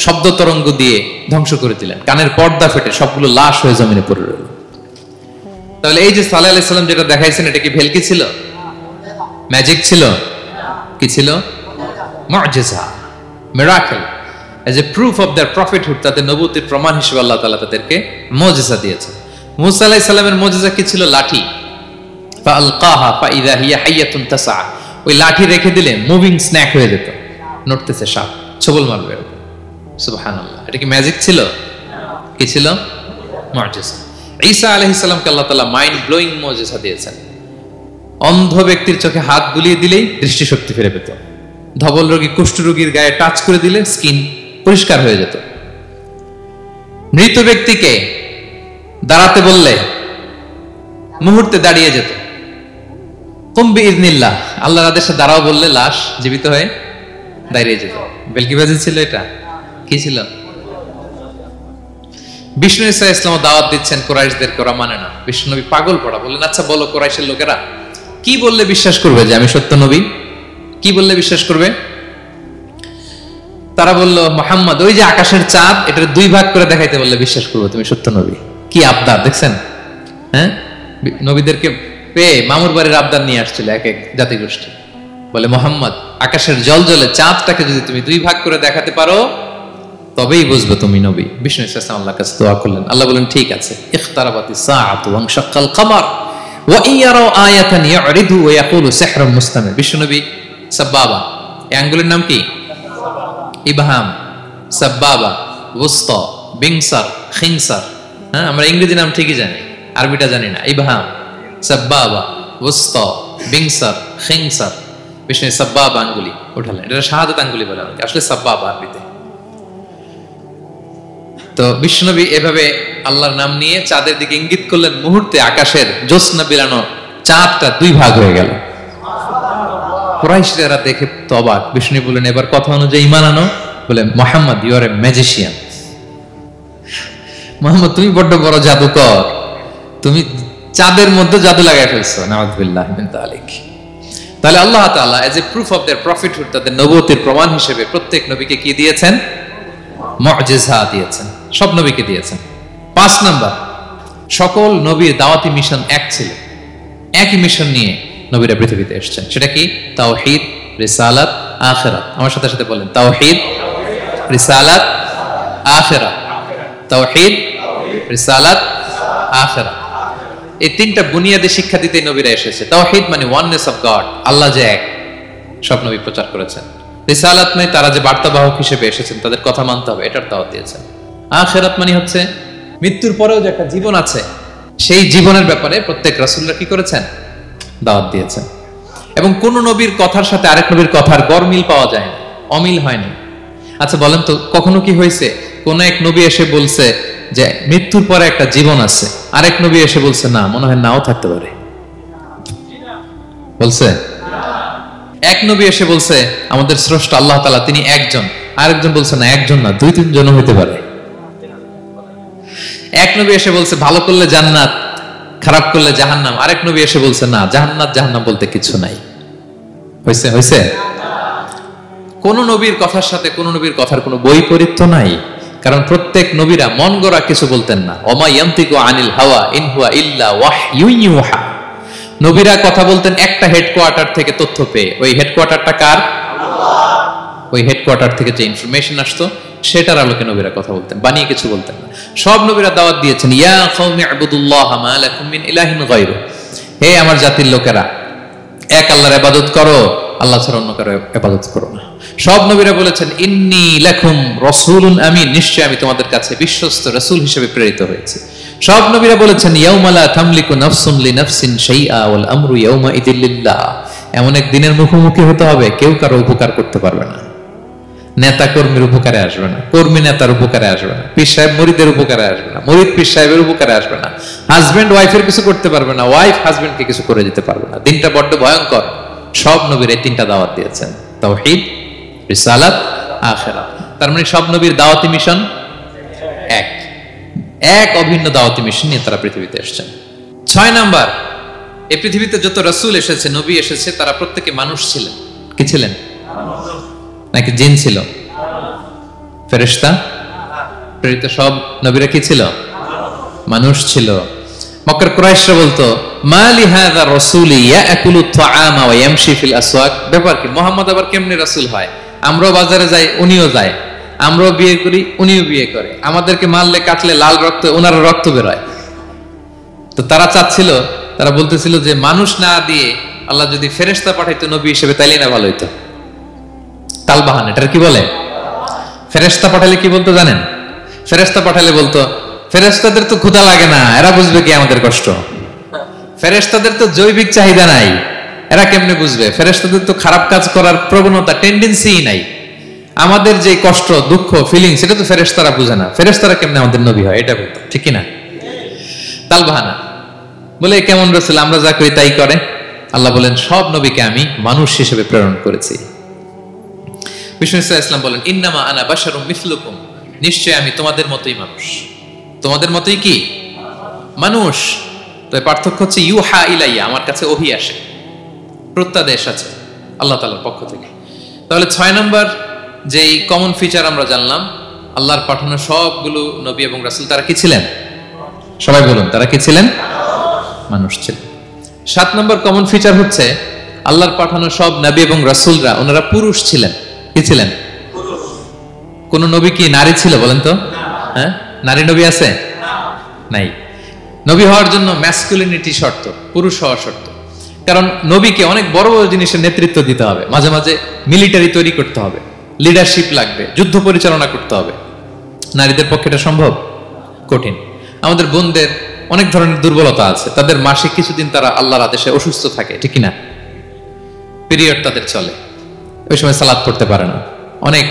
শব্দ তরঙ্গ দিয়ে ধ্বংস করে দিলেন। কানের পর্দা ফেটে সবগুলো লাশ হয়ে জমিনে পড়ে রইল। তাহলে এই যে সাল্লাল্লাহু আলাইহি ওয়াসাল্লাম যেটা দেখাইছেন, এটা কি ভেলকি ছিল? ম্যাজিক ছিল? কি ছিল? মুআজিজা, miracle, as a proof of their prophethood. তাদের নবুয়তির প্রমাণ হিসেবে আল্লাহ তাআলা তাদেরকে মুআজিজা দিয়েছেন। মুসা আলাইহিস সালামের মুআজিজা কি ছিল? লাঠি। ফাআলকাহা ফাইযা হিয়া হাইয়াতুন তাসআ। ওই লাঠি রেখে দিলে মুভিং স্ন্যাক হয়ে যেত, নড়তেছে সাপ, ছবল মারবে। সুবহানাল্লাহ, এটা কি ম্যাজিক ছিল? কি ছিল? মুআজিজা। ঈসা আলাইহিস সালামকে আল্লাহ তাআলা মাইন্ড ব্লোয়িং মুআজিজা দিয়েছেন। অন্ধ ব্যক্তির চোখে হাত বুলিয়ে দিলেই দৃষ্টিশক্তি ফিরে পেত। ধবল রোগী, কুষ্ঠ রোগীর গায়ে টাচ করে দিলে স্কিন পরিষ্কার হয়ে যেত। মৃত ব্যক্তিকে দাঁড়াতে বললে মুহূর্তে দাঁড়িয়ে যেত। কুম বিইযনিল্লাহ, আল্লাহর আদেশে দাঁড়াও বললে লাশ জীবিত হয়ে দাঁড়িয়ে যেত। বেলকিবাজি ছিল এটা? কি ছিল? বিষ্ণু ঈসা ইসলাম দাওয়াত দিচ্ছেন কুরাইশদেরকে, ওরা মানে না। বিষ্ণু নবী পাগল পড়া, বললেন, আচ্ছা বলো কুরাইশের লোকেরা কি বললে বিশ্বাস করবে যে আমি সত্য নবী? কি বললে বিশ্বাস করবে? তারা বলল, মুহাম্মদ ওই যে আকাশের চাঁদ, এটার 2 ভাগ করে দেখাইতে বললে বিশ্বাস করবো তুমি সত্য নবী। কি আবদার দেখছেন? হ্যাঁ, নবীদেরকে পেয়ে মামুর বাড়ির আবদার নিয়ে আসছিল এক এক জাতিগোষ্ঠী। বলে, মুহাম্মদ আকাশের জল জলে চাঁদটাকে যদি তুমি 2 ভাগ করে দেখাতে পারো, তবেই বুঝবে তুমি নবী। বিষ্ণু ইসলাম আল্লাহর কাছে দোয়া করলেন, আল্লাহ বলেন, ঠিক আছে। ইখতারাবাতিস সাআতু ওয়ানশাক্কাল কমার ওয়া ইয়ারাউ আয়াতান ইয়ারিদু ওয়া ইয়াকুলু সিহরুম মুস্তামির। বিষ্ণু নবী সাব্বাবা, এই আঙ্গুলের নাম কি? ইবহাম, সাব্বাবা, ওয়ুসতা, বিনসার, খিনসার। হ্যাঁ, আমরা ইংরেজি নাম ঠিকই জানি, আরবিটা জানি না। ইবহাম, সাব্বাবা, ওয়ুসতা, বিনসার, খিনসার। বিষ্ণু সাব্বাবা আঙ্গুলি উঠালেন, এটা শাহাদাত আঙ্গুলি বলে, আসলে সাব্বাবা আরবিতে। তো বিশ্বনবী এভাবে আল্লাহর নাম নিয়ে চাঁদের দিকে ইঙ্গিত করলেন, মুহূর্তে আকাশের জ্যোৎস্না বিলানো চাঁদটা 2 ভাগ হয়ে গেল। কুরাইশরা দেখে তো অবাক। বিষ্ণু বললেন, এবার কথা অনুযায়ী ঈমান আনো। বলে, Muhammad you are a magician. Muhammad তুমি বড্ড বড় জাদুকর, তুমি চাঁদের মধ্যে জাদু লাগাই ফেলছো। নাউযুবিল্লাহ মিন যালিক। তাহলে আল্লাহ তাআলা age a proof of their prophethood, তাদের নবুয়তির প্রমাণ হিসেবে প্রত্যেক নবীকে কি দিয়েছেন? মুআজিজা দিয়েছেন, সব নবীকে দিয়েছেন। 5 নাম্বার, সকল নবীর দাওয়াতি মিশন এক ছিল, একই মিশন নিয়ে নবীরা পৃথিবীতে এসেছেন। সেটা কি? তাওহীদ, রিসালাত, আখিরাত। আমার সাথে সাথে বলেন, তাওহীদ, রিসালাত, আখিরাত। তাওহীদ, রিসালাত, আখিরাত। এই 3টা বুনিয়াদী শিক্ষা দিতে নবীরা এসেছে। তাওহীদ মানে ওয়াননেস অফ গড, আল্লাহ যে এক, সব নবী প্রচার করেছেন। রিসালাত মানে তারা যে বার্তাবাহক হিসেবে এসেছেন, তাদের কথা মানতে হবে, এটার দাওয়াত দিয়েছেন। আখিরাত মানে হচ্ছে মৃত্যুর পরেও যে একটা জীবন আছে, সেই জীবনের ব্যাপারে প্রত্যেক রাসূলরা কি করেছেন? দাওয়াত দিয়েছেন। এবং কোন নবীর কথার সাথে আরেক নবীর কথার গরমিল পাওয়া যায় না, অমিল হয়নি। আচ্ছা বলেন তো, কখনো কি হয়েছে কোন এক নবী এসে বলছে যে মৃত্যুর পরে একটা জীবন আছে, আরেক নবী এসে বলছে না, মনে হয় নাও থাকতে পারে? বলছে? এক নবী এসে বলছে আমাদের স্রষ্টা আল্লাহ তাআলা তিনি একজন, আরেকজন বলছে না একজন না, দুই তিনজন হইতে পারে। এক নবী এসে বলছে ভালো করলে জান্নাত, খারাপ করলে জাহান্নাম, আরেক নবী এসে বলছে না, জান্নাত জাহান্নাম বলতে কিছু নাই। হয়েছে? হয়েছে? কোন নবীর কথার সাথে কোন নবীর কথার কোনো বৈপরীত্য নাই, কারণ প্রত্যেক নবীরা মন গড়া কিছু বলতেন না। ওমা ইয়ান্তিকু আনিল হাওয়া ইন হুয়া ইল্লা ওয়াহয়ুন ইউহা। নবীরা কথা বলতেন একটা হেডকোয়ার্টার থেকে তথ্য পেয়ে। ওই হেডকোয়ার্টারটা কার? আল্লাহ। ওই হেডকোয়ার্টার থেকে যে ইনফরমেশন আসতো সেটার আলোকে নবীরা কথা বলতেন, বানিয়ে কিছু বলতেন না। সব নবীরা দাওয়াত দিয়েছেন, ইয়া কওমি ইবুদুল্লাহ মা লাকুম মিন ইলাহিন গায়রু, হে আমার জাতির লোকেরা, এক আল্লাহর ইবাদত করো, আল্লাহ ছাড়া অন্য কারো ইবাদত করো না। সব নবীরা বলেছেন ইন্নী লাকুম রাসূলুন আমিন, নিশ্চয় আমি তোমাদের কাছে বিশ্বস্ত রাসূল হিসেবে প্রেরিত হয়েছি। সব নবীরা বলেছেন ইয়াউমা লা তামলিকু নাফসুন লিনাফসিন শাইআ ওয়াল আমরু ইয়াউমা ইদিল লিল্লাহ, এমন এক দিনের মুখোমুখি হতে হবে কেউ কারো উপকার করতে পারবে না। নেতা কর্মীর উপকারে আসবে না, কর্মী নেতার উপকারে আসবে না, পীর সাহেব মুরিদের উপকারে আসবে না, মুরিদ পীর সাহেবের উপকারে আসবে না, হাজবেন্ড ওয়াইফের কিছু করতে পারবে না, ওয়াইফ হাজবেন্ডকে কিছু করে দিতে পারবে না। দিনটা বড্ড ভয়ঙ্কর। সব নবীর এই তিনটা দাওয়াত দিয়েছেন, তাওহীদ, রিসালাত, আখিরাত। তার মানে সব নবীর দাওয়াতি মিশন এক, এক অভিন্ন দাওয়াতি মিশন নিয়ে তারা পৃথিবীতে এসেছেন। 6 নাম্বার, এই পৃথিবীতে যত রাসূল এসেছে, নবী এসেছে, তারা প্রত্যেকে মানুষ ছিলেন। কি ছিলেন? নাকি জিন ছিল? ফেরেশতা? প্রেরিত সব নবীরা কি ছিল? মানুষ ছিল। মক্কার কুরাইশরা বলতো মা লিহাযা রাসূলি ইয়াকুলু আত-তাআমা ওয়া ইয়ামশি ফিল আসওয়াক, ব্যাপার কি মুহাম্মদ আবার কেমনে রাসূল হয়? আমরাও বাজারে যাই, উনিও যায়, আমরাও বিয়ে করি, উনিও বিয়ে করে, আমাদেরকে মারলে কাটলে লাল রক্ত, ওনারা রক্ত বের হয়। তো তারা চাচ্ছিল, তারা বলতেছিল যে মানুষ না দিয়ে আল্লাহ যদি ফেরেশতা পাঠাইতো নবী হিসেবে তাইলে না ভালো হইতো। তালবাহান, এটা কি বলে? ফেরেশতা পাঠালে কি বলতো জানেন? ফেরেশতা পাঠালে বলতো ফেরেশতাদের তো ক্ষুধা লাগে না, এরা বুঝবে কি আমাদের কষ্ট? ফেরেশতাদের তো জৈবিক চাহিদা নাই, এরা কেমনে বুঝবে? ফেরেশতাদের তো খারাপ কাজ করার প্রবণতা, টেন্ডেন্সি নাই। আমাদের যে কষ্ট, দুঃখ, ফিলিং, সেটা তো ফেরেশতারা বুঝে না। ফেরেশতারা কেমনে আমাদের নবী হয়? এটা বলতো, ঠিক কি না? তালবাহানা বলে কেমন রাসূল, আমরা যা করি তাই করে। আল্লাহ বলেন সব নবীকে আমি মানুষ হিসেবে প্রেরণ করেছি। বিষ্ণু ইসলাম বলেন ইন্নামা আনা বাশারুম মিসলুকুম, নিশ্চয় আমি তোমাদের মতোই মানুষ। তোমাদের মতোই কি মানুষ। তো পার্থক্য হচ্ছে ইউহা ইলাইয়া, আমার কাছে ওহী আসে, প্রত্যাদেশ আছে আল্লাহ তাআলার পক্ষ থেকে। তাহলে 6 নম্বর যেই কমন ফিচার আমরা জানলাম, আল্লাহর পাঠানো সবগুলো নবী এবং রাসূল তারা কি ছিলেন? সবাই বলুন, তারা কি ছিলেন? মানুষ ছিলেন। 7 নম্বর কমন ফিচার হচ্ছে আল্লাহর পাঠানো সব নবী এবং রাসূলরা ওনারা পুরুষ ছিলেন। কি ছিলেন? কোন নবী কি নারী ছিল বলেন তো? হ্যাঁ, নারী নবী আছে? নাই। নবী হওয়ার জন্য ম্যাসকুলিনিটি শর্ত, পুরুষ হওয়া শর্ত। কারণ নবীকে অনেক বড় বড় জিনিসের নেতৃত্ব দিতে হবে, মাঝে মাঝে মিলিটারি তৈরি করতে হবে, লিডারশিপ লাগবে, যুদ্ধ পরিচালনা করতে হবে। নারীদের পক্ষে এটা সম্ভব? কঠিন। আমাদের বোনদের অনেক ধরনের দুর্বলতা আছে, তাদের মাসে কিছুদিন তারা আল্লাহর আদেশে অসুস্থ থাকে, ঠিক কিনা? পিরিয়ড তাদের চলে, ওই সময় সালাত পড়তে পারে না, অনেক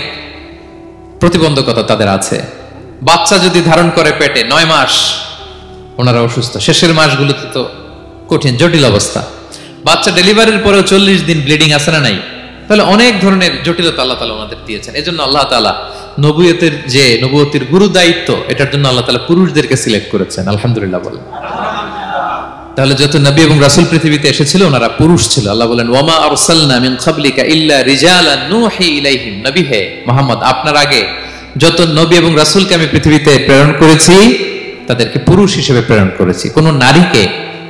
প্রতিবন্ধকতা তাদের আছে। বাচ্চা যদি ধারণ করে পেটে 9 মাস, ওনারা অসুস্থ। শেষের মাসগুলোতে তো কঠিন, জটিল অবস্থা। বাচ্চা ডেলিভারির পরেও 40 দিন ব্লিডিং আছে না নাই? তাহলে অনেক ধরনের জটিলতা আল্লাহ তাআলা ওনাদের দিয়েছেন। এজন্য আল্লাহ তাআলা নবুয়তের যে নবুয়তির গুরু দায়িত্ব, এটার জন্য আল্লাহ তাআলা পুরুষদেরকে সিলেক্ট করেছেন। আলহামদুলিল্লাহ বলেন। তাহলে যত নবী এবং রাসূল পৃথিবীতে এসেছিল ওনারা পুরুষ ছিল। আল্লাহ বলেন ওয়ামা আরসালনা মিন ক্বাবলিকা ইল্লা রিজালান নূহি ইলাইহিম, নবী হে মুহাম্মদ আপনার আগে যত নবী এবং রাসূলকে আমি পৃথিবীতে প্রেরণ করেছি তাদেরকে পুরুষ হিসেবে প্রেরণ করেছি, কোন নারীকে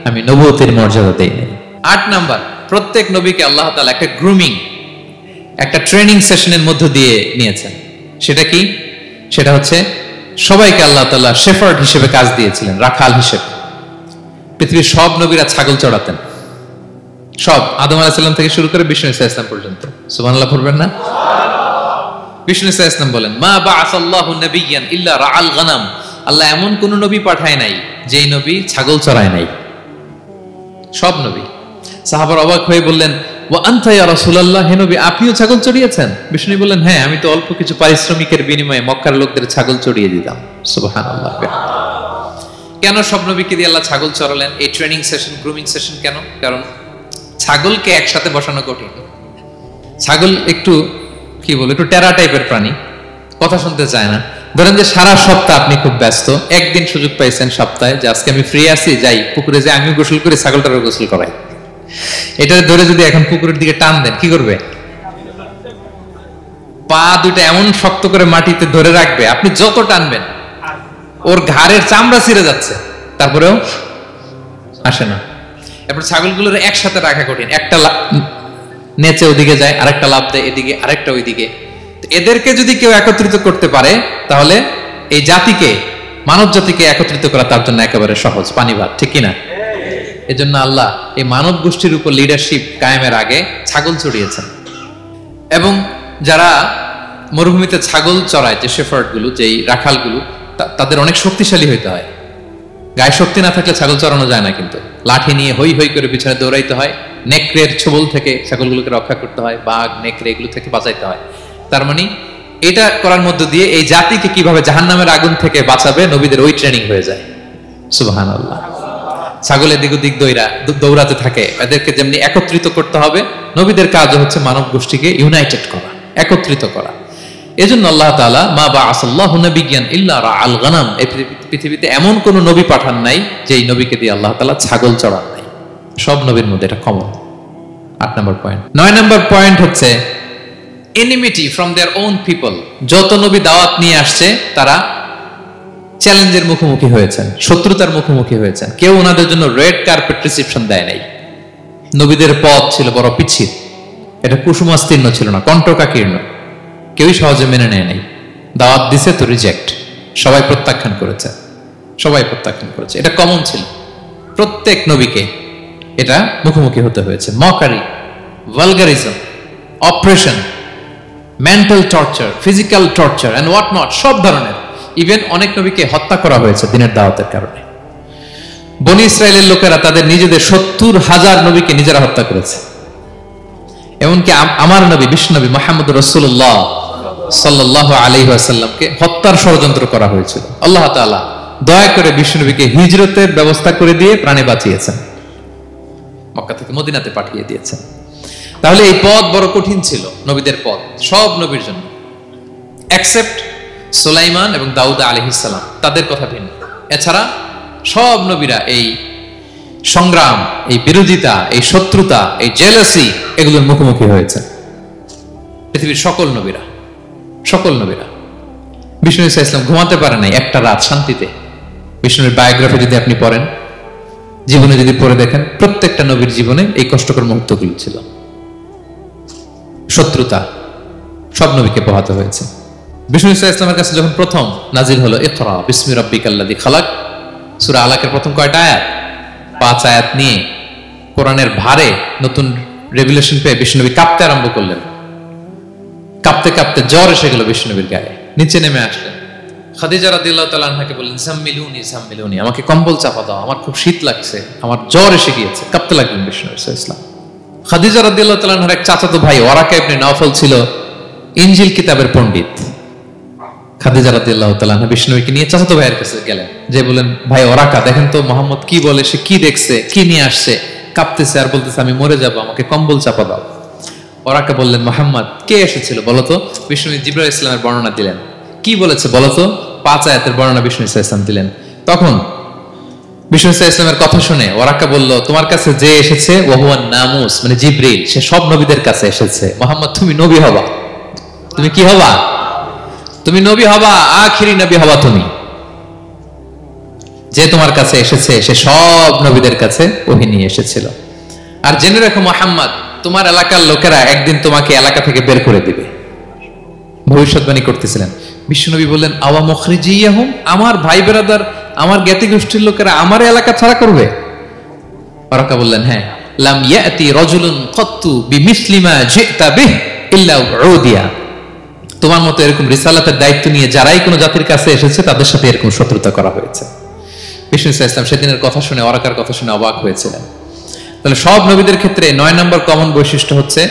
আমি নবুয়তের মর্যাদা দেইনি। 8 নাম্বার, প্রত্যেক নবীকে আল্লাহ তাআলা একটা গ্রুমিং, একটা ট্রেনিং সেশনের মধ্য দিয়ে নিয়েছেন। সেটা কি? সেটা হচ্ছে সবাইকে আল্লাহ তাআলা শেফার্ড হিসেবে কাজ দিয়েছিলেন, রাখাল হিসেবে। পৃথিবীর সব নবীরা ছাগল চড়াতেন, সব, আদম আলাইহিস সালাম থেকে শুরু করে বিষ্ণু ইসা ইসলাম পর্যন্ত। সুবহানাল্লাহ পড়বেন না? বিষ্ণু সাল্লাল্লাহু আলাইহি ওয়াসাল্লাম বলেন, মা বাআসাল্লাহু নাবিয়্যান ইল্লা রাআল গানাম, আল্লাহ এমন কোন নবী পাঠায় নাই যেই নবী ছাগল চড়ায় নাই। সব নবী। সাহাবারা অবাক হয়ে বললেন, ওয়া আনতা ইয়া রাসূলুল্লাহ, হে নবী আপনিও ছাগল চড়িয়েছেন? বিষ্ণু বললেন, হ্যাঁ, আমি তো অল্প কিছু পারিশ্রমিকের বিনিময়ে মক্কার লোকদের ছাগল চড়িয়ে দিতাম। সুবহানাল্লাহ। কেন সব নবীকে দিয়ে আল্লাহ ছাগল চড়ালেন? এই ট্রেনিং সেশন, গ্রুমিং সেশন কেন? কারণ ছাগলকে একসাথে বসানো কঠিন। ছাগল একটু কি বলে, একটু টেরা টাইপের প্রাণী, কথা শুনতে চায় না। ধরেন যে সারা সপ্তাহ আপনি খুব ব্যস্ত, একদিন সুযোগ পাইছেন সপ্তাহে যে আজকে আমি ফ্রি আছি, যাই পুকুরে যাই, আমিও গোসল করি, ছাগলটারও গোসল করাই। এটা ধরে যদি এখন পুকুরের দিকে টান দেন, কি করবে? পা দুইটা এমন শক্ত করে মাটিতে ধরে রাখবে, আপনি যত টানবেন ওর ঘাড়ের চামড়া ছিঁড়ে যাচ্ছে, তারপরেও আসে না। এরপর ছাগলগুলোর একসাথে রাখা কঠিন, একটা নেচে ওদিকে যায়, আরেকটা লাফ দেয় এদিকে, আরেকটা ওইদিকে। এদেরকে যদি কেউ একত্রিত করতে পারে তাহলে এই জাতিকে, মানব জাতিকে একত্রিত করা তার জন্য একেবারে সহজ, পানি ভাত, ঠিক কিনা? এজন্য আল্লাহ এই মানব গোষ্ঠীর উপর লিডারশিপ কায়েমের আগে ছাগল চড়িয়েছেন। এবং যারা মরুভূমিতে ছাগল চড়ায়, যে শেফার্ড গুলো, যেই রাখালগুলো, তাদের অনেক শক্তিশালী হইতে হয়। গায়ে শক্তি না থাকলে ছাগল চড়ানো যায় না, কিন্তু লাঠি নিয়ে হই হই করে পিছনে দৌড়াইতে হয়, নেকড়ের ছোবল থেকে ছাগলগুলোকে রক্ষা করতে হয়, বাঘ নেকড়ে এগুলো থেকে বাঁচাইতে হয়। তার মানে এটা করার মধ্য দিয়ে এই জাতিকে কিভাবে জাহান্নামের আগুন থেকে বাঁচাবে নবীদের ওই ট্রেনিং হয়ে যায়। সুবহানাল্লাহ। ছাগল এদিক ওদিক দৌড়াতে থাকে, এদেরকে যেমনি একত্রিত করতে হবে, নবীদের কাজ হচ্ছে মানব গোষ্ঠীকে ইউনাইটেড করা, একত্রিত করা। এজন্য আল্লাহ তাআলা মা বাআসাল্লাহু নাবিয়্যান ইল্লা রাআল গানাম, এই পৃথিবীতে এমন কোন নবী পাঠান নাই যেই নবীকে দিয়ে আল্লাহ তাআলা ছাগল চড়ান নাই। সব নবীর মধ্যে এটা কমন। 8 নম্বর পয়েন্ট। 9 নম্বর পয়েন্ট হচ্ছে enmity from their own people. যত নবী দাওয়াত নিয়ে আসছে তারা চ্যালেঞ্জের মুখোমুখি হয়েছেন, শত্রুতার মুখোমুখি হয়েছেন। কেউ ওনাদের জন্য রেড কার্পেট রিসেপশন দেয় নাই। নবীদের পথ ছিল বড় পিচ্ছিল, এটা কুসুমাস্তীর্ণ ছিল না, কণ্টকাকীর্ণ। কেউই সহজে মেনে নেয় নাই। দাওয়াত দিছে তো রিজেক্ট, সবাই প্রত্যাখ্যান করেছে, সবাই প্রত্যাখ্যান করেছে। এটা কমন ছিল, প্রত্যেক নবীকে এটা মুখোমুখি হতে হয়েছে। Mockery, vulgarism, oppression, mental torture, physical torture and what not, সব ধরনের। ইভেন অনেক নবীকে হত্যা করা হয়েছে দিনের দাওয়াতের কারণে। বনি ইসরায়েলের লোকেরা তাদের নিজেদের 70,000 নবীকে নিজেরা হত্যা করেছে। এমনকি আমার নবী বিশ্বনবী মুহাম্মদ রাসূলুল্লাহ সাল্লাল্লাহু আলাইহি ওয়াসাল্লামকে হত্যার ষড়যন্ত্র করা হয়েছিল। আল্লাহ তাআলা দয়া করে বিশ্বনবীকে হিজরতের ব্যবস্থা করে দিয়ে প্রাণে বাঁচিয়েছেন, মক্কা থেকে মদিনাতে পাঠিয়ে দিয়েছেন। তাহলে এই পথ বড় কঠিন ছিল, নবীদের পথ, সব নবীর জন্য, এক্সেপ্ট সুলাইমান এবং দাউদ আলাইহিস সালাম, তাদের কথা ভিন্ন। এছাড়া সব নবীরা এই সংগ্রাম, এই বিরোধিতা, এই শত্রুতা, এই জেলাসি, এগুলোর মুখোমুখি হয়েছে পৃথিবীর সকল নবীরা, সকল নবীরা। বিষ্ণু ঈসা ইসলাম ঘুমাতে পারে নাই একটা রাত শান্তিতে। বিষ্ণুর বায়োগ্রাফি যদি আপনি পড়েন, জীবনে যদি পড়ে দেখেন, প্রত্যেকটা নবীর জীবনে এই কষ্টকর মুহূর্তগুলো ছিল। শত্রুতা সব নবীকে পোহাতে হয়েছে। বিষ্ণু ঈসা ইসলামের কাছে যখন প্রথম নাজিল হলো ইকরা বিসমি রাব্বিকাল্লাযী খালাক, সূরা আলাকের প্রথম কয়টা আয়াত? 5 আয়াত নিয়ে কোরআনের ভারে নতুন রেভেলেশন পেয়ে বিষ্ণুনবী কাঁপতে আরম্ভ করলেন। কাঁপতে কাঁপতে জ্বর এসে গেল বিষ্ণুনবীর গায়ে, নিচে নেমে আসলেন। খাদিজা রাদিয়াল্লাহু তাআলা আনহাকে বললেন, জাম্মিলুনি জাম্মিলুনি, আমাকে কম্বল চাপা দাও, আমার খুব শীত লাগছে, আমার জ্বর এসে গিয়েছে। কাঁপতে লাগলেন বিষ্ণু ঈসা ইসলাম। খাদিজা রাদিয়াল্লাহু তাআলা আনহার এক চাচাতো ভাই ওয়ারাকা ইবনে নাওফল ছিল ইনজিল কিতাবের পণ্ডিত। খাদিজা রাদিয়াল্লাহু তাআলা আনহা বিষ্ণুকে নিয়ে চাচাতো ভাইয়ের কাছে গেলেন, যে বলেন, ভাই ওরাকা দেখেন তো মুহাম্মদ কি বলে, সে কি দেখছে, কি নিয়ে আসছে, কাঁপতেছে আর বলতেছে আমি মরে যাব, আমাকে কম্বল চাপা দাও। ওরাকা বললেন, মুহাম্মদ কে এসেছিল বলতো? বিষ্ণু জিবরাইল ইসলামের বর্ণনা দিলেন। কি বলেছে বলতো? 5 আয়াতের বর্ণনা বিষ্ণু ইসলাম দিলেন। তখন বিষ্ণু ইসলামের কথা শুনে ওরাকা বলল, তোমার কাছে যে এসেছে ওহুয়ান নামুস, মানে জিবরিল, সে সব নবীদের কাছে এসেছে। মুহাম্মদ তুমি নবী হবা, তুমি কি হবা? তুমি নবী হবা, আখিরি নবী হবা তুমি। যে তোমার কাছে এসেছে সে সব নবীদের কাছে ওহী নিয়ে এসেছিল। আর জেনে রাখো মুহাম্মদ, তোমার এলাকার লোকেরা একদিন তোমাকে এলাকা থেকে বের করে দিবে, ভবিষ্যৎবাণী করতেছিলেন। বিশ্বনবী বললেন, আওয়া মুখরিজিয়াহুম, আমার ভাই বেরাদার, আমার জ্ঞাতি গোষ্ঠীর লোকেরা আমার এলাকা ছাড়া করবে? ওরাকা বললেন, হ্যাঁ। লাম ইয়াতি রাজুলুন ক্বাত্তু বিমিসলি মা জিতা বিহি ইল্লা উদিয়া, তোমার মতো এরকম রিসালাতের দায়িত্ব নিয়ে যারাই কোনো জাতির কাছে এসেছে তাদের সাথে এরকম শত্রুতা করা হয়েছে। বিষ্ণু ইসলাম সেদিনের কথা শুনে, ওয়ারাকার কথা শুনে অবাক হয়েছিলেন। তাহলে সব নবীদের ক্ষেত্রে 9 নম্বর কমন বৈশিষ্ট্য হচ্ছে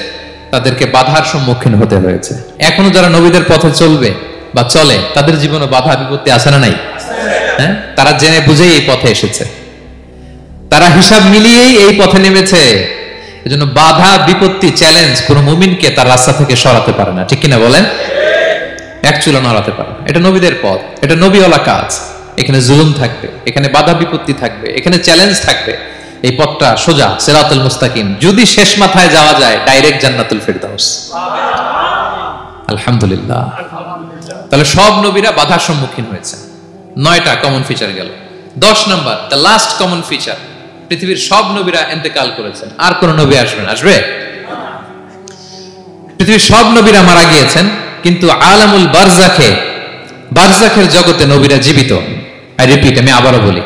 তাদেরকে বাধার সম্মুখীন হতে হয়েছে। এখনো যারা নবীদের পথে চলবে বা চলে তাদের জীবনে বাধা বিপত্তি আছে না নাই? হ্যাঁ, তারা জেনে বুঝেই এই পথে এসেছে, তারা হিসাব মিলিয়েই এই পথে নেমেছে। এজন্য বাধা বিপত্তি চ্যালেঞ্জ কোন মুমিনকে তার রাস্তা থেকে সরাতে পারে না, ঠিক কিনা বলেন? এক চুলো নড়াতে পারে না। এটা নবীদের পথ, এটা নবীওয়ালা কাজ। এখানে জুলুম থাকবে, এখানে বাধা বিপত্তি থাকবে, এখানে চ্যালেঞ্জ থাকবে। এই পথটা সোজা, সিরাতুল মুস্তাকিম। যদি শেষ মাথায় যাওয়া যায় ডাইরেক্ট জান্নাতুল ফিরদাউস। আলহামদুলিল্লাহ। তাহলে সব নবীরা বাধার সম্মুখীন হয়েছে। 9টা কমন ফিচার গেল। 10 number, the last common feature, পৃথিবীর সব নবীরা ইন্তেকাল করেছেন, আর কোন নবী আসবেন? আসবে? পৃথিবীর সব নবীরা মারা গিয়েছেন, কিন্তু আলামুল বারজাখে, বারজাখের জগতে নবীরা জীবিত। আই রিপিট, আমি আবারও বলি,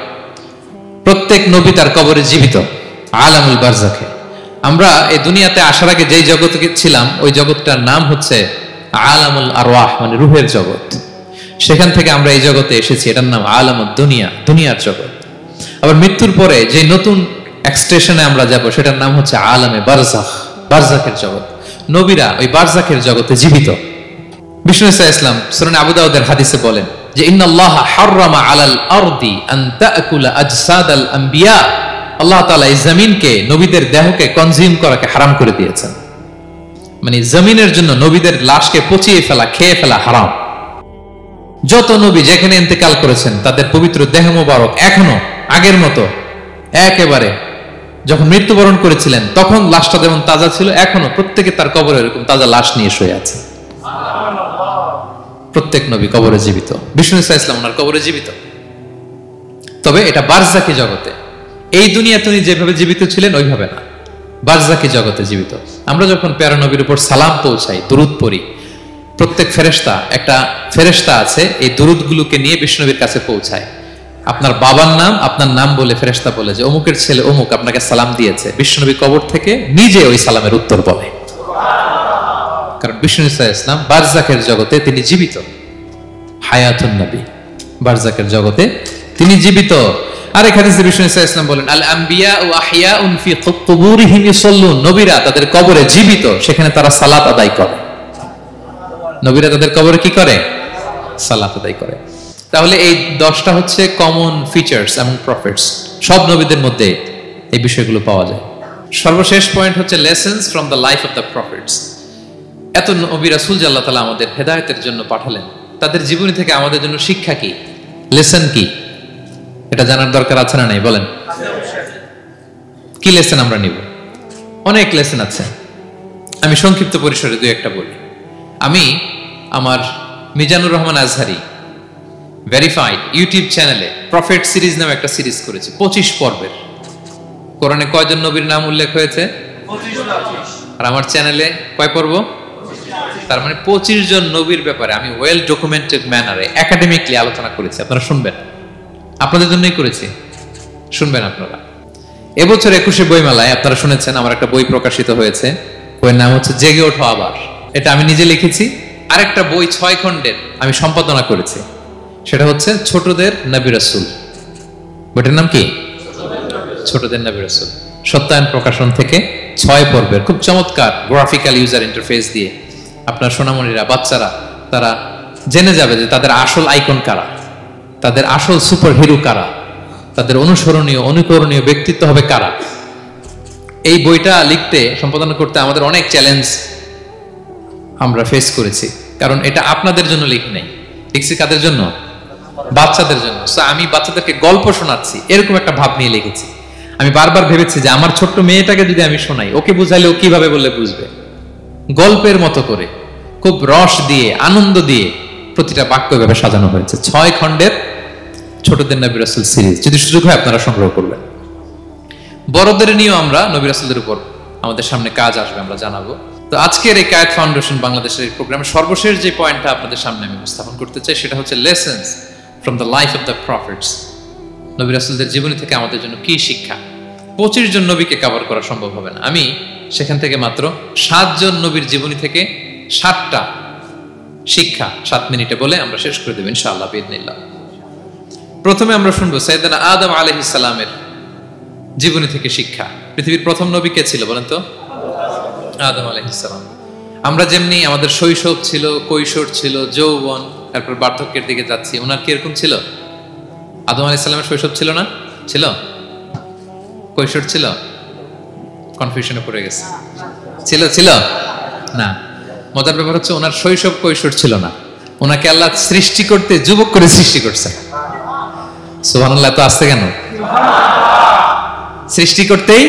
প্রত্যেক নবী তার কবরে জীবিত আলামুল বারজাখে। আমরা এই দুনিয়াতে আসার আগে যেই জগতে ছিলাম ওই জগৎটার নাম হচ্ছে আলামুল আরওয়াহ, মানে রূহের জগৎ। সেখান থেকে আমরা এই জগতে এসেছি, এটার নাম আলামুদ দুনিয়া, দুনিয়ার জগৎ। আবার মৃত্যুর পরে যে নতুন এক্সটেশনে আমরা যাব সেটার নাম হচ্ছে আলামে বারজাখ, বারজাখের জগৎ। নবীরা ওই বারজাখের জগতে জীবিত। বিষ্ণু ইসলাম সূরা আবু দাউদের হাদিসে বলেন যে ইন্নাল্লাহ হাররামা আলাল আরদি আন তাকুলা আজসাদাল আম্বিয়া, আল্লাহ তাআলা এই জমিনকে, নবীদের দেহকে কনজিউম করাকে হারাম করে দিয়েছেন। মানে জমিনের জন্য নবীদের লাশকে পচিয়ে ফেলা, খেয়ে ফেলা হারাম। যত নবী যেখানে ইন্তেকাল করেছেন তাদের পবিত্র দেহ মোবারক এখনো আগের মতো একেবারে যখন মৃত্যুবরণ করেছিলেন তখন লাশটা যেমন তাজা ছিল, এখনো প্রত্যেকে তার কবরে এরকম তাজা লাশ নিয়ে শুয়ে আছে। প্রত্যেক নবী কবরে জীবিত। বিষ্ণু ইসলাম ওনার কবরে জীবিত, তবে এটা বারজাকি জগতে। এই দুনিয়াতে উনি যেভাবে জীবিত ছিলেন ওইভাবে না, বারজাকি জগতে জীবিত। আমরা যখন প্যারা নবীর উপর সালাম পৌঁছাই, দুরুদ পড়ি, প্রত্যেক ফেরেশতা, একটা ফেরেশতা আছে এই দুরুদগুলোকে নিয়ে বিষ্ণুনবীর কাছে পৌঁছায়। আপনার বাবার নাম, আপনার নাম বলে ফেরেশতা বলে যে অমুকের ছেলে অমুক আপনাকে সালাম দিয়েছে। বিষ্ণুনবী কবর থেকে নিজে ওই সালামের উত্তর বলে, কারণ বিষ্ণু ইসলাম বারজাকের জগতে তিনি জীবিত। হায়াতুন নবী, বারজাকের জগতে তিনি জীবিত। আর এখানে বিষ্ণু ইসলাম বলেন আল আম্বিয়া ও আহিয়াউন ফি কুবুরিহিম ইউসাল্লুন, নবীরা তাদের কবরে জীবিত, সেখানে তারা সালাত আদায় করে। নবীরা তাদের কবরে কি করে? সালাত আদায় করে। তাহলে এই 10টা হচ্ছে কমন ফিচার্স এবং প্রফিটস, সব নবীদের মধ্যে এই বিষয়গুলো পাওয়া যায়। সর্বশেষ পয়েন্ট হচ্ছে lessons from the life of the profits. এত নবী রাসূল যে আল্লাহ তাআলা আমাদের হেদায়েতের জন্য পাঠালেন, তাদের জীবনী থেকে আমাদের জন্য শিক্ষা কি, লেসন কি, এটা জানার দরকার আছে না নাই? বলেন, কি লেসন আমরা নিব? অনেক লেসন আছে, আমি সংক্ষিপ্ত পরিসরে দুই একটা বলি। আমি আমার মিজানুর রহমান আজহারি ভেরিফাইড ইউটিউব চ্যানেলে প্রফেট সিরিজ নামে একটা সিরিজ করেছি, 25 পর্বের। কোরআনে কয়জন নবীর নাম উল্লেখ হয়েছে? 25। আর আমার চ্যানেলে কয় পর্ব? তার মানে 25 জন নবীর ব্যাপারে আমি ওয়েল ডকুমেন্টেড ম্যানারে একাডেমিকলি আলোচনা করেছি। আপনারা শুনবেন, আপনাদের জন্যই করেছি, শুনবেন আপনারা। এবছর 21শে বইমেলায় আপনারা শুনেছেন আমার একটা বই প্রকাশিত হয়েছে, বইয়ের নাম হচ্ছে জেগে ওঠো আবার। এটা আমি নিজে লিখেছি। আরেকটা বই 6 খণ্ডের আমি সম্পাদনা করেছি, সেটা হচ্ছে ছোটদের নবী রাসূল। বইটার নাম কি? ছোটদের নবী রাসূল। সত্যায়ন প্রকাশন থেকে 6 পর্বের খুব চমৎকার গ্রাফিক্যাল ইউজার ইন্টারফেস দিয়ে আপনার সোনামণিরা, বাচ্চারা তারা জেনে যাবে যে তাদের আসল আইকন কারা, তাদের আসল সুপার হিরো কারা, তাদের অনুসরণীয় অনুকরণীয় ব্যক্তিত্ব হবে কারা। এই বইটা লিখতে, সম্পাদনা করতে আমাদের অনেক চ্যালেঞ্জ আমরা ফেস করেছি, কারণ এটা আপনাদের জন্য লিখি নাই, লিখছি কাদের জন্য? বাচ্চাদের জন্য। আমি বাচ্চাদেরকে গল্প শোনাচ্ছি এরকম একটা ভাব নিয়ে লিখেছি। আমি বারবার ভেবেছি যে আমার ছোট্ট মেয়েটাকে যদি আমি শোনাই, ওকে বুঝাইলে ও কিভাবে বললে বুঝবে। গল্পের মতো করে খুব রস দিয়ে, আনন্দ দিয়ে প্রতিটা বাক্য এভাবে সাজানো হয়েছে। 6 খণ্ডের ছোটদের নবী রাসূল সিরিজ, যদি সুযোগ হয় আপনারা সংগ্রহ করবেন। বড়দের নিয়েও আমরা নবী রাসূলদের উপর আমাদের সামনে কাজ আসবে, আমরা জানাবো। তো আজকের এই কায়েত ফাউন্ডেশন বাংলাদেশের এই প্রোগ্রামে সর্বশেষ যে পয়েন্টটা আপনাদের সামনে আমি উপস্থাপন করতে চাই সেটা হচ্ছে lessons from the life of the profits. নবী রাসূলদের জীবনী থেকে আমাদের জন্য কি শিক্ষা? 25 জন নবীকে কভার করা সম্ভব হবে না। আমি সেখান থেকে মাত্র 7 জন নবীর জীবনী থেকে 7টা শিক্ষা 7 মিনিটে বলে আমরা শেষ করে দেব ইনশাআল্লাহ বিইذنিল্লাহ। প্রথমে আমরা শুনবো সাইয়েদনা আদম আলাইহিস সালামের জীবনী থেকে শিক্ষা। পৃথিবীর প্রথম নবী কে ছিল বলেন তো? আদম আলাইহিস সালাম। আমরা যেমনি আমাদের শৈশব ছিল, কৈশোর ছিল, যৌবন, তারপর বার্ধক্যের দিকে যাচ্ছি, ওনার কি এরকম ছিল? আদম আলাইহিস সালামের শৈশব ছিল না? ছিল? কৈশোর ছিল? কনফিউশনে পড়ে গেছে। ছিল ছিল না। মজার ব্যাপার হচ্ছে ওনার শৈশব কৈশোর ছিল না, ওনাকে আল্লাহ সৃষ্টি করতে যুবক করে সৃষ্টি করছে। সুবহানাল্লাহ, তো আসতে কেন? সৃষ্টি করতেই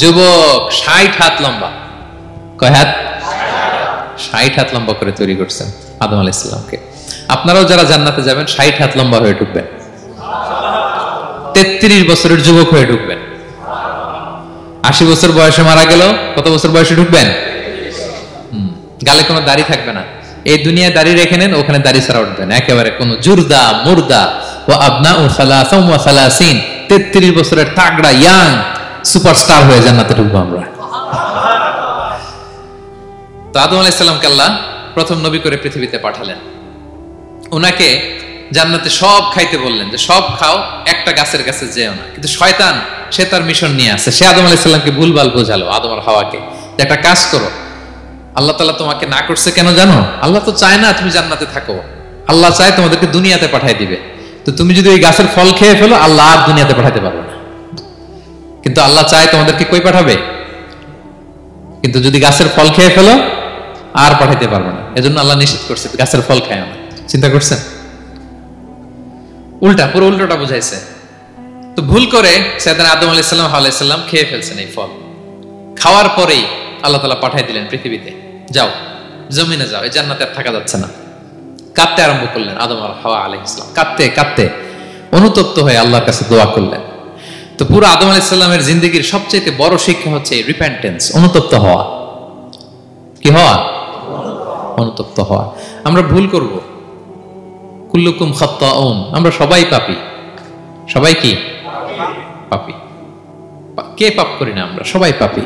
যুবক, 60 হাত লম্বা। কয় হাত? 60 হাত লম্বা করে তৈরি করছেন আদম আলাইহিস সালামকে। আপনারাও যারা জান্নাতে যাবেন 60 হাত লম্বা হয়ে ঢুকবেন, 33 বছরের যুবক হয়ে ঢুকবেন। 80 বছর বয়সে মারা গেল, কত বছর বয়সে ঢুকবেন? গালে কোনো দাড়ি থাকবে না। এই দুনিয়ায় দাড়ি রেখে নেন, ওখানে দাড়ি ছাড়া উঠবেন একেবারে কোনো জুরদা মুর্দা ও আবনাউ সালাসা ওয়া সালাসিন। 33 বছরের তাগড়া ইয়াং সুপারস্টার হয়ে জান্নাতে ঢুকবো আমরা। তো আদম আলাইহিস সালামকে আল্লাহ প্রথম নবী করে পৃথিবীতে পাঠালেন। ওনাকে জান্নাতে সব খাইতে বললেন যে সব খাও, একটা গাছের কাছে যেও না। কিন্তু শয়তান সে তার মিশন নিয়ে আসে। সে আদম আলাইহিস সালামকে ভুলভাল বোঝালো, আদম আর হাওয়াকে, যে একটা কাজ করো, আল্লাহ তাআলা তোমাকে না করছে কেন জানো? আল্লাহ তো চায় না তুমি জান্নাতে থাকো, আল্লাহ চায় তোমাদেরকে দুনিয়াতে পাঠিয়ে দিবে। তো তুমি যদি ওই গাছের ফল খেয়ে ফেলো, আল্লাহ আর দুনিয়াতে পাঠাতে পারবে না। কিন্তু আল্লাহ চায় তোমাদেরকে কই পাঠাবে? কিন্তু যদি গাছের ফল খেয়ে ফেলো আর পাঠাইতে পারবে না। এজন্য আল্লাহ নিষেধ করছে গাছের ফল খায় না। চিন্তা করছেন? উল্টা, পুরো উল্টোটা বুঝাইছে। তো ভুল করে সাইয়েদনা আদম আলাইহিস সালাম হাওয়া আলাইহিস সালাম খেয়ে ফেলছেন এই ফল। খাওয়ার পরেই আল্লাহ তাআলা পাঠিয়ে দিলেন পৃথিবীতে, যাও জমিনে যাও, এই জান্নাতে আর থাকা যাচ্ছে না। কাঁদতে আরম্ভ করলেন আদম আর হাওয়া আলাইহিস সালাম, কাঁদতে কাঁদতে অনুতপ্ত হয়ে আল্লাহর কাছে দোয়া করলেন। তো পুরো আদম আলাইহিস সালামের জিন্দেগির সবচেয়ে বড় শিক্ষা হচ্ছে রিপেন্টেন্স, অনুতপ্ত হওয়া। কি হওয়া? অনুতপ্ত হওয়া। আমরা ভুল করব, কুল্লুকুম খাত্তাউন, আমরা সবাই পাপী। সবাই কি পাপী? কে পাপ করি না? আমরা সবাই পাপী।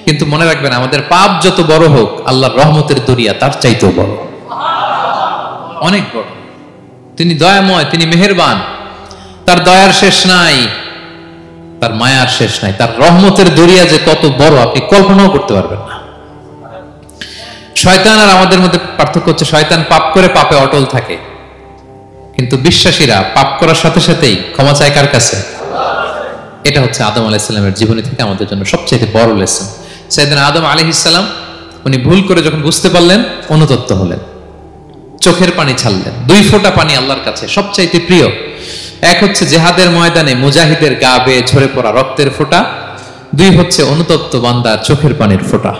কিন্তু মনে রাখবেন, আমাদের পাপ যত বড় হোক, আল্লাহর রহমতের দরিয়া তার চাইতেও বড়, অনেক বড়। তিনি দয়াময়, তিনি মেহেরবান, তার দয়ার শেষ নাই, তার মায়ার শেষ নাই। তার রহমতের দরিয়া যে কত বড় আপনি কল্পনাও করতে পারবেন না। শয়তান আর আমাদের মধ্যে পার্থক্য হচ্ছে, শয়তান পাপ করে পাপে অটল থাকে, কিন্তু বিশ্বাসীরা পাপ করার সাথে সাথেই ক্ষমা চায় কার কাছে? এটা হচ্ছে আদম আলাইহিস সালামের জীবনী থেকে আমাদের জন্য সবচেয়ে বড় লেসন। সাইয়েদনা আদম আলাইহিস সালাম উনি ভুল করে যখন বুঝতে পারলেন, অনুতপ্ত হলেন, চোখের পানি ছাড়লেন। 2 ফোঁটা পানি আল্লাহর কাছে সবচাইতে প্রিয়। এক হচ্ছে জিহাদের ময়দানে মুজাহিদের গা বেয়ে ঝরে পড়া রক্তের ফোঁটা, 2 হচ্ছে অনুতপ্ত বান্দার চোখের পানির ফোঁটা।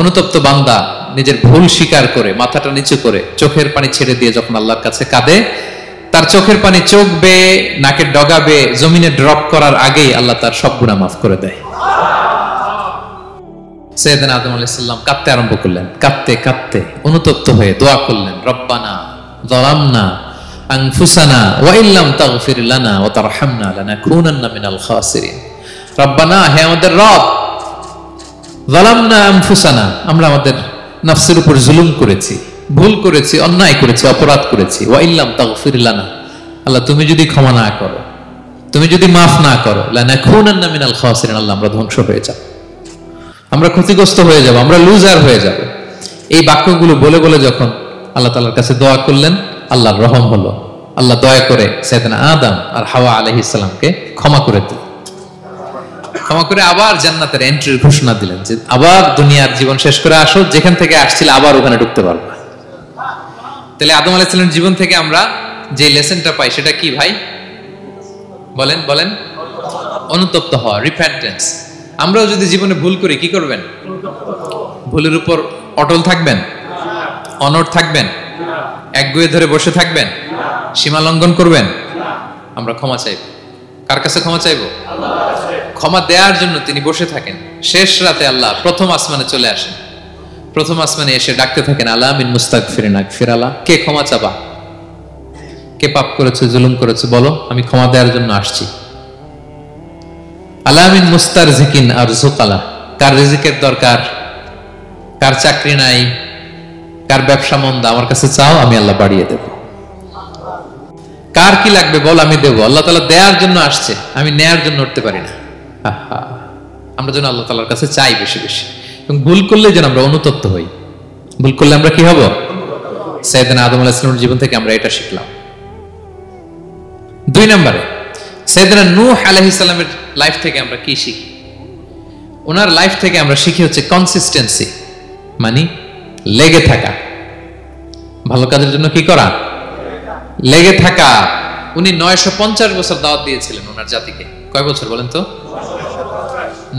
অনুতপ্ত বান্দা নিজের ভুল স্বীকার করে মাথাটা নিচু করে চোখের পানি ছেড়ে দিয়ে যখন আল্লাহর কাছে কাঁদে, তার চোখের পানি চোখ বেয়ে নাকের ডগা বেয়ে জমিনে ড্রপ করার আগেই আল্লাহ তার সব গুনাহ মাফ করে দেয়। সাইয়েদনা আদম আলাইহিস সালাম কাঁদতে আরম্ভ করলেন, কাঁদতে কাঁদতে অনুতপ্ত হয়ে দোয়া করলেন, রব্বানা যালামনা আনফুসানা ওয়া ইল্লাম তাগফির লানা ওয়া তারহামনা লানাকুনান্না মিনাল খাসিরিন। রব্বানা, হে আমাদের রব, যালামনা আনফুসানা, আমরা আমাদের নফসের উপর জুলুম করেছি, ভুল করেছি, অন্যায় করেছি, অপরাধ করেছি। ওয়া ইল্লাম তাগফির লানা, আল্লাহ তুমি যদি ক্ষমা না করো, তুমি যদি মাফ না করো, লানাকুনান্না মিনাল খাসিরিন, আল্লাহ আমরা ধ্বংস হয়ে যাব, আমরা ক্ষতিগ্রস্ত হয়ে যাব, আমরা লুজার হয়ে যাব। এই বাক্যগুলো বলে বলে যখন আল্লাহ তাআলার কাছে দোয়া করলেন, আল্লাহর রহম হলো। আল্লাহ দয়া করে সাইয়েদনা আদম আর হাওয়া আলাইহিস সালামকে ক্ষমা করে দিলেন। ক্ষমা করে আবার জান্নাতের এন্ট্রির ঘোষণা দিলেন যে আবার দুনিয়ার জীবন শেষ করে আসো, যেখান থেকে আসছিলে আবার ওখানে ঢুকতে পারবে। তাহলে আদম আলাইহিস সালামের জীবন থেকে আমরা যে লেসনটা পাই সেটা কি ভাই? বলেন বলেন। অনুতপ্ত হওয়া, রিপেন্টেন্স। আমরাও যদি জীবনে ভুল করি কি করবেন? ভুলের উপর অটল থাকবেন? অনড় থাকবেন? একগুঁয়ে ধরে বসে থাকবেন? সীমা লঙ্ঘন করবেন? আমরা ক্ষমা চাইব। কার কাছে ক্ষমা চাইব? ক্ষমা দেওয়ার জন্য তিনি বসে থাকেন। শেষ রাতে আল্লাহ প্রথম আসমানে চলে আসেন। প্রথম আসমানে এসে ডাকতে থাকেন, আলা মিন মুস্তাগফিরিন আগফির আলা, কে ক্ষমা চাবা? কে পাপ করেছে, জুলুম করেছে, বলো, আমি ক্ষমা দেওয়ার জন্য আসছি। আলা মিন মুস্তারজিকিন আরযুকালা, কার রিজিকের দরকার, কার চাকরি নাই, কার ব্যবসা মন্দা আমার কাছে চাও, আমি আল্লাহ বাড়িয়ে দেব। কার কি লাগবে বল, আমি দেবো। আল্লাহ তাআলা দেওয়ার জন্য আসছে, আমি নেয়ার জন্য উঠতে পারি না। আমরা যেন আল্লাহ তাআলার কাছে চাই বেশি বেশি, এবং ভুল করলে যেন আমরা অনুতপ্ত হই। ভুল করলে আমরা কি হব? সাইয়েদনা আদম আলাইহিস সালামের জীবন থেকে আমরা এটা শিখলাম। 2 নম্বরে সাইয়েদনা নূহ আলাইহিস সালামের লাইফ থেকে আমরা কি শিখি? ওনার লাইফ থেকে আমরা শিখি হচ্ছে কনসিস্টেন্সি, মানে লেগে থাকা। ভালো কাজের জন্য কি করা? লেগে থাকা। উনি 950 বছর দাওয়াত দিয়েছিলেন ওনার জাতিকে। কয় বছর বলেন তো?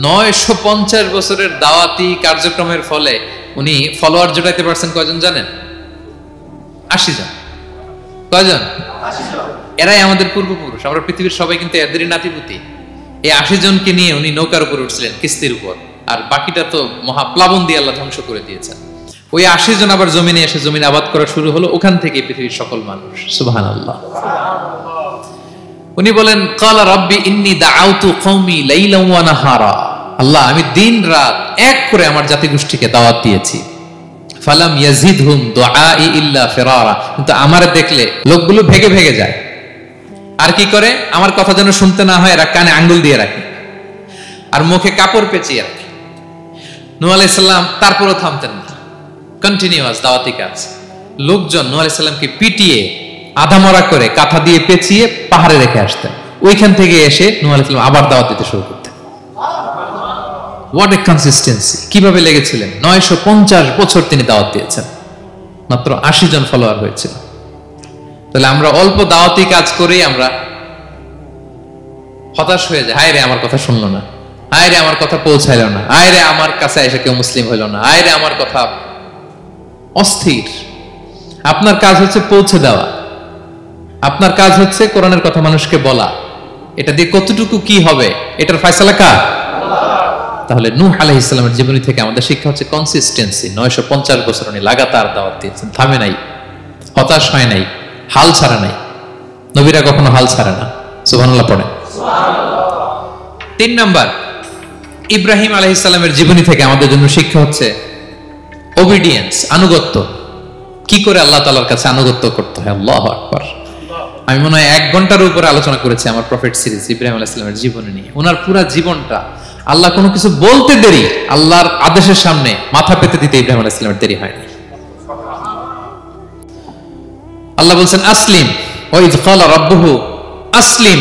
950 বছরের দাওয়াতি কার্যক্রমের ফলে উনি ফলোয়ার জোটাইতে পারছেন কয়জন জানেন? 80 জন। কয়জন? 80 জন। এরাই আমাদের পূর্বপুরুষ। আমরা পৃথিবীর সবাই কিন্তু এদেরই নাতিপুতি। এই 80 জনকে নিয়ে উনি নৌকার উপর উঠছিলেন, কিস্তির উপর, আর বাকিটা তো মহাপ্লাবন দিয়ে আল্লাহ ধ্বংস করে দিয়েছেন। ওই 80 জন আবার জমিনে এসে জমিন আবাদ করা শুরু হলো, ওখান থেকে পৃথিবীর সকল মানুষ। সুবহানাল্লাহ। উনি বলেন, ক্বালা রাব্বি ইন্নী দাআউতু কওমি লাইলান ওয়া নাহারা। আল্লাহ, আমি দিন রাত এক করে আমার জাতি গোষ্ঠীকে দাওয়াত দিয়েছি। ফালাম ইয়াজিদহুম দুআই ইল্লা ফিরারা। কিন্তু আমারে দেখলে লোকগুলো ভেগে ভেগে যায়। আর কি করে? আমার কথা যেন শুনতে না হয়, এরা কানে আঙ্গুল দিয়ে রাখে আর মুখে কাপড় পেঁচিয়ে রাখে। নূহ আলাইহিস সালাম তারপরও থামতেন না, কন্টিনিউয়াস দাওয়াতি কাজ। লোকজন নূহ আলাইহিস সালামকে পিটিয়ে আধামরা করে কাঁথা দিয়ে পেঁচিয়ে পাহাড়ে রেখে আসতেন। ওইখান থেকে এসে নূহ আলাইহিস সালাম আবার দাওয়াত দিতে শুরু করতেন। What a consistency! কিভাবে লেগেছিলেন! 950 বছর তিনি দাওয়াত দিয়েছেন, মাত্র 80 জন ফলোয়ার হয়েছিল। তাহলে আমরা অল্প দাওয়াতি কাজ করেই আমরা হতাশ হয়ে যাই। হায় রে, আমার কথা শুনলো না, হায় রে আমার কথা পৌঁছাইল না, হায় রে আমার কাছে এসে কেউ মুসলিম হইল না, হায় রে আমার কথা। অস্থির। আপনার কাজ হচ্ছে পৌঁছে দেওয়া, আপনার কাজ হচ্ছে কোরআনের কথা মানুষকে বলা। এটা দিয়ে কতটুকু কি হবে এটার ফয়সালা কার? তাহলে নূহ আলাইহিস সালামের জীবনী থেকে আমাদের শিক্ষা হচ্ছে কনসিস্টেন্সি। 950 বছর উনি লাগাতার দাওয়াত দিয়েছেন, থামে নাই, হতাশ হয় নাই, হাল ছাড়া নাই। নবীরা কখনো হাল ছাড়ে না। সুবহানাল্লাহ পড়ে। 3 নাম্বার, ইব্রাহিম আলাইহিস সালামের জীবনী থেকে আমাদের জন্য শিক্ষা হচ্ছে ওবিডিয়েন্স, আনুগত্য। কি করে আল্লাহ তাআলার কাছে আনুগত্য করতে হয়। আল্লাহু আকবার। আমি মনে হয় 1 ঘন্টার উপরে আলোচনা করেছি আমার প্রফেট সিরিজ ইব্রাহিম আলাইহিস সালামের জীবনী নিয়ে। ওনার পুরো জীবনটা, আল্লাহ কোনো কিছু বলতে দেরি, আল্লাহর আদেশের সামনে মাথা পেতে দিতে ইব্রাহিম আলাইহিস সালামের দেরি হয়নি। আল্লাহ বলছেন আসলিম, ওয়া ইয ক্বালা রাব্বুহু আসলিম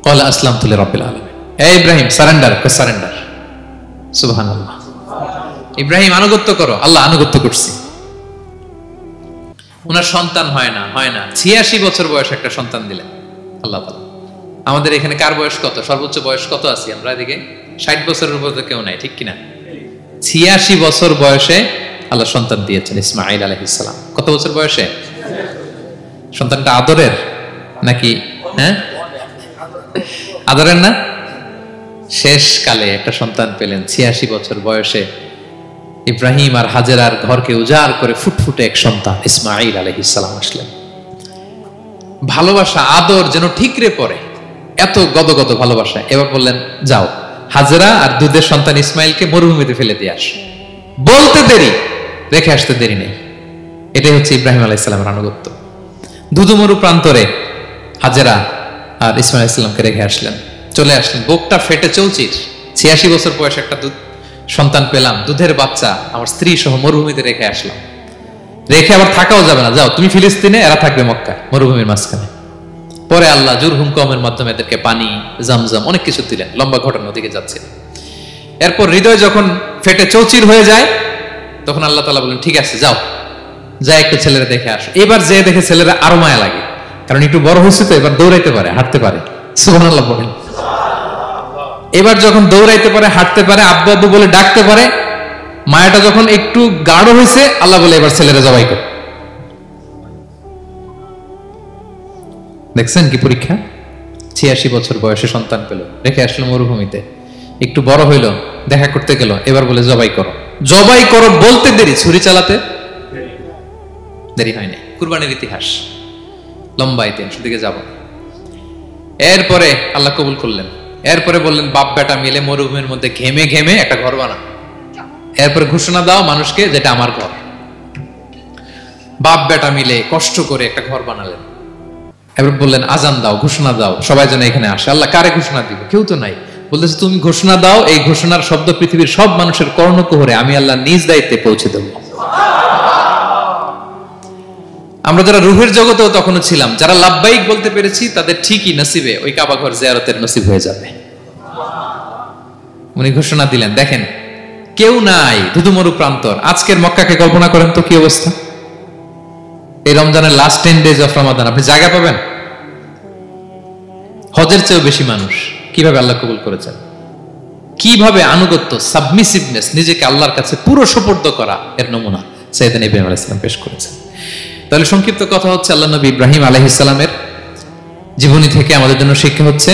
ক্বালা আসলামতু লিরাব্বিল আলামিন। হে ইব্রাহিম, সারেন্ডার, সারেন্ডার। সুবহানাল্লাহ। ইব্রাহিম, আনুগত্য করো। আল্লাহ, আনুগত্য করছি। ওনার সন্তান হয় না 86 বছর বয়সে একটা সন্তান দিলেন আল্লাহ তাআলা। আমাদের এখানে কার বয়স কত? সর্বোচ্চ বয়স কত আছি আমরা? এদিকে 60 বছরের উপর তো কেউ নাই, ঠিক কিনা? 86 বছর বয়সে আল্লাহ সন্তান দিয়েছেন, ইসমাঈল আলাইহিস সালাম। কত বছর বয়সে? সন্তানটা আদরের নাকি? হ্যাঁ, আদরের না? শেষ কালে একটা সন্তান পেলেন 86 বছর বয়সে। ইব্রাহিম আর হাজেরার ঘরকে উজাড় করে ফুটফুটে এক সন্তান ইসমাঈল আলাইহিস সালাম আসলেন। ভালোবাসা, আদর যেন ঠিকরে পড়ে, এত গদগদ ভালোবাসা। এবার বললেন, যাও হাজেরা আর দুধের সন্তান ইসমাইলকে মরুভূমিতে ফেলে দিয়ে আস। বলতে দেরি, রেখে আসতে দেরি নেই। এটাই হচ্ছে ইব্রাহিম আলাইহিস সালামের আনুগত্য। দুধুমরু প্রান্তরে হাজেরা আর ইসমাইল আলাইহিস সালামকে রেখে আসলেন, চলে আসলেন। বুকটা ফেটে চৌচির, 86 বছর বয়সে একটা সন্তান পেলাম, দুধের বাচ্চা, আমার স্ত্রী সহ মরুভূমিতে রেখে আসলাম। রেখে আবার থাকাও যাবে না, যাও তুমি ফিলিস্তিনে, এরা থাকবে মক্কায়, মরুভূমির মাঝখানে। পরে আল্লাহ জুরহুম কওমের মাধ্যমে এদেরকে পানি, জামজাম, অনেক কিছু দিলেন। লম্বা ঘটনা, ওদিকে যাচ্ছে। এরপর হৃদয় যখন ফেটে চৌচির হয়ে যায়, তখন আল্লাহ তাআলা বলেন, ঠিক আছে যাও, যা একটু ছেলেরা দেখে আসো। এবার যে দেখে ছেলেরা আরো মায়া লাগে, কারণ একটু বড় হচ্ছে তো, এবার দৌড়াইতে পারে, হাঁটতে পারে। সুবহানাল্লাহ বলেন। এবার যখন দৌড়াইতে পারে, হাঁটতে পারে, আব্বু আব্বু বলে ডাকতে পারে, মায়াটা যখন একটু গাঢ় হয়েছে, আল্লাহ বলে এবার ছেলেরা জবাই কর। দেখছেন কি পরীক্ষা? 86 বছর বয়সে সন্তান পেল, রেখে আসলো মরুভূমিতে। একটু বড় হইল, দেখা করতে গেল, এবার বলে জবাই করো। জবাই করো বলতে দেরি, ছুরি চালাতে দেরি হয়নি। কুরবানির ইতিহাস লম্বা ইতিহাস, দিকে যাব। এরপরে আল্লাহ কবুল করলেন। এরপরে বললেন, বাপ বেটা মিলে মরুভূমির মধ্যে ঘেমে ঘেমে একটা ঘর বানা। এরপরে ঘোষণা দাও মানুষকে, যেটা আমার ঘর। বাপ বেটা মিলে কষ্ট করে একটা ঘর বানালেন। এবার বললেন আজান দাও, ঘোষণা দাও, সবাই যেন এখানে আসে। আল্লাহ কারে ঘোষণা দিব? কেউ তো নাই। বলতেছে তুমি ঘোষণা দাও, এই ঘোষণার শব্দ পৃথিবীর সব মানুষের কর্ণকুহরে আমি আল্লাহ নিজ দায়িত্বে পৌঁছে দেব। আমরা যারা রুহের জগতেও তখনও ছিলাম, যারা লাব্বাইক বলতে পেরেছি, তাদের ঠিকই নসিবে ওই কাবা ঘর জিয়ারতের নসিব হয়ে যাবে। উনি ঘোষণা দিলেন, দেখেন কেউ নাই, ধুধুমরু প্রান্তর। আজকের মক্কাকে কল্পনা করেন তো কি অবস্থা। এই রমজানের লাস্ট 10 days অফ রমাদান আপনি জায়গা পাবেন? হজের চেয়েও বেশি মানুষ। কিভাবে আল্লাহ কবুল করেছেন, কিভাবে আনুগত্য, সাবমিসিভনেস, নিজেকে আল্লাহর কাছে পুরো সুপর্দ করা এর নমুনা সাইয়েদনা ইব্রাহিম আলাইহিস সালাম পেশ করেছেন। তাহলে সংক্ষিপ্ত কথা হচ্ছে, আল্লাহ নবী ইব্রাহিম আলাইহিস সালামের জীবনী থেকে আমাদের জন্য শিক্ষা হচ্ছে